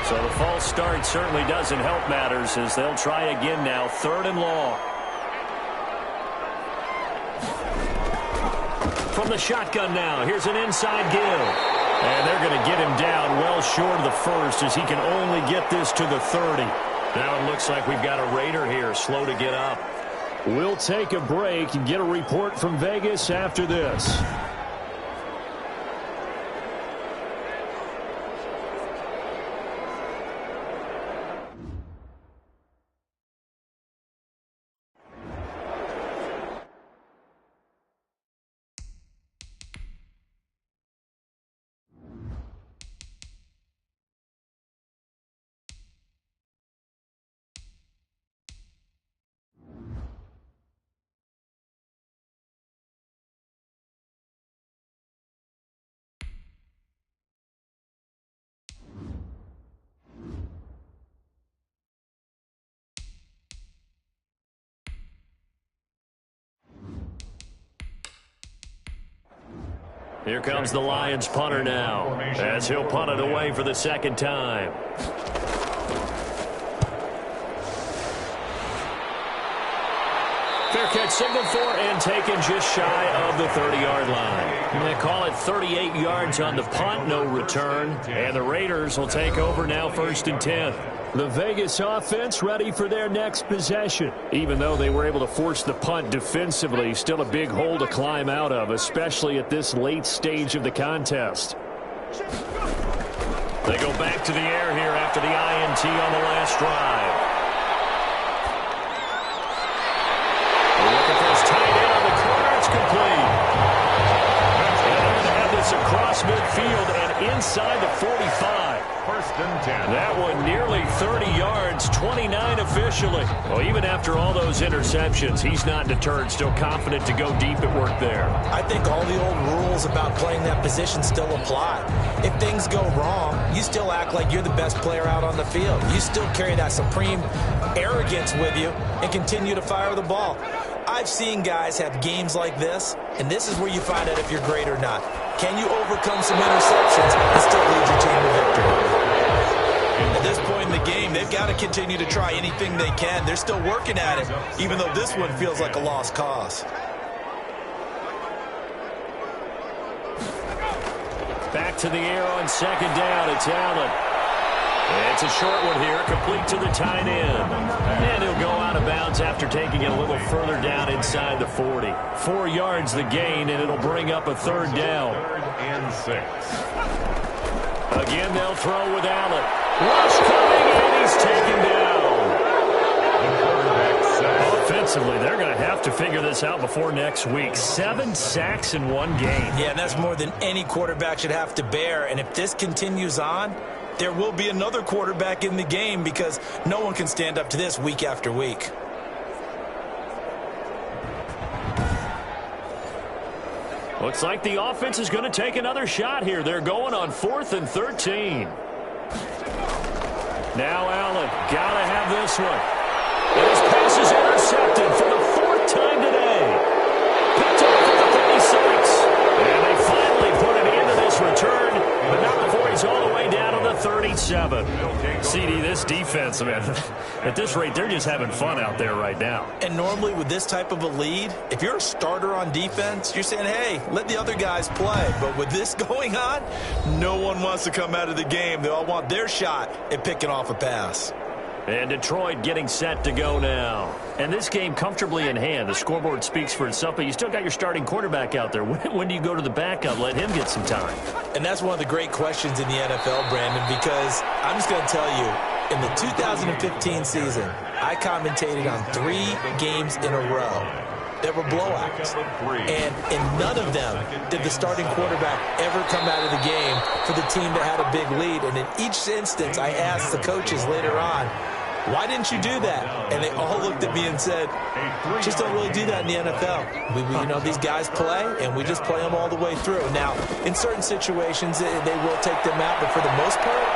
So the false start certainly doesn't help matters as they'll try again now. 3rd and long. From the shotgun now, here's an inside give. And they're going to get him down well short of the first as he can only get this to the 30. Now it looks like we've got a Raider here, slow to get up. We'll take a break and get a report from Vegas after this. Here comes the Lions punter now, as he'll punt it away for the second time. Fair catch signaled for and taken just shy of the 30-yard line. They call it 38 yards on the punt, no return. And the Raiders will take over now 1st and 10. The Vegas offense ready for their next possession. Even though they were able to force the punt defensively, still a big hole to climb out of, especially at this late stage of the contest. They go back to the air here after the INT on the last drive. They're looking for his tight end on the corner. It's complete. And they're going to have this across midfield and inside the 45. 1st and 10. That one nearly 30 yards, 29 officially. Well, even after all those interceptions, he's not deterred, still confident to go deep at work there. I think all the old rules about playing that position still apply. If things go wrong, you still act like you're the best player out on the field. You still carry that supreme arrogance with you and continue to fire the ball. I've seen guys have games like this, and this is where you find out if you're great or not. Can you overcome some interceptions and still lead your team to victory? At this point in the game, they've got to continue to try anything they can. They're still working at it, even though this one feels like a lost cause. Back to the air on 2nd down. It's Allen. It's a short one here, complete to the tight end. And he'll go out of bounds after taking it a little further down inside the 40. 4 yards the gain, and it'll bring up a 3rd down. 3rd and 6. Again, they'll throw with Allen. Rush coming, and he's taken down. The quarterback sack. Offensively, they're going to have to figure this out before next week. 7 sacks in one game. Yeah, and that's more than any quarterback should have to bear. And if this continues on, there will be another quarterback in the game because no one can stand up to this week after week. Looks like the offense is going to take another shot here. They're going on 4th and 13. Now Allen, got to have this one. And his pass is intercepted for the 4th time today. Picked up at the 36. And they finally put it into this return, but not before he's all the way down to the 37. CD, this defense, man, at this rate, they're just having fun out there right now. And normally with this type of a lead, if you're a starter on defense, you're saying, hey, let the other guys play. But with this going on, no one wants to come out of the game. They all want their shot at picking off a pass. And Detroit getting set to go now. And this game comfortably in hand. The scoreboard speaks for itself, but you still got your starting quarterback out there. When do you go to the backup? Let him get some time. And that's one of the great questions in the NFL, Brandon, because I'm just going to tell you, in the 2015 season, I commentated on 3 games in a row. There were blowouts. And in none of them did the starting quarterback ever come out of the game for the team that had a big lead. And in each instance, I asked the coaches later on, why didn't you do that? And they all looked at me and said, just don't really do that in the NFL. You know, these guys play, and we just play them all the way through. Now, in certain situations, they will take them out, but for the most part,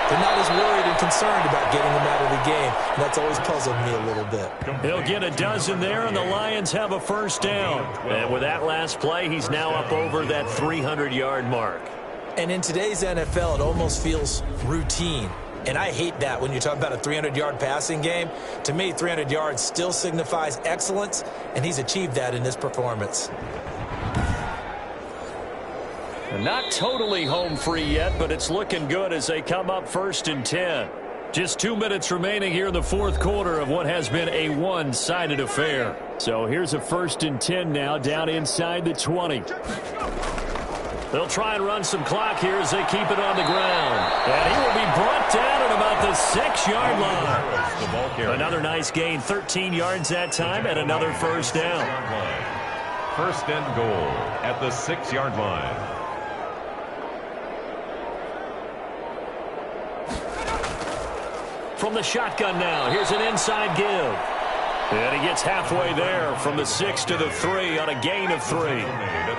they're not as worried and concerned about getting them out of the game. And that's always puzzled me a little bit. He'll get a dozen there, and the Lions have a 1st down. And with that last play, he's now up over that 300-yard mark. And in today's NFL, it almost feels routine. And I hate that when you talk about a 300-yard passing game. To me, 300 yards still signifies excellence, and he's achieved that in this performance. Not totally home free yet, but it's looking good as they come up 1st and 10. Just 2 minutes remaining here in the 4th quarter of what has been a one-sided affair. So here's a 1st and 10 now down inside the 20. They'll try and run some clock here as they keep it on the ground. And he will be brought down at about the 6-yard line. Another nice gain, 13 yards that time, and another 1st down. 1st and goal at the 6-yard line. From the shotgun now, here's an inside give. And he gets halfway there from the 6 to the 3 on a gain of 3.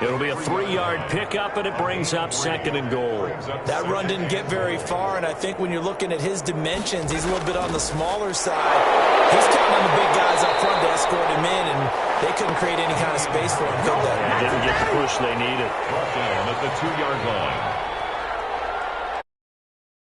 It'll be a 3-yard pickup, and it brings up 2nd and goal. That run didn't get very far, and I think when you're looking at his dimensions, he's a little bit on the smaller side. He's counting on the big guys up front to escort him in, and they couldn't create any kind of space for him, could they? Didn't get the push they needed. Brought down at the 2-yard line.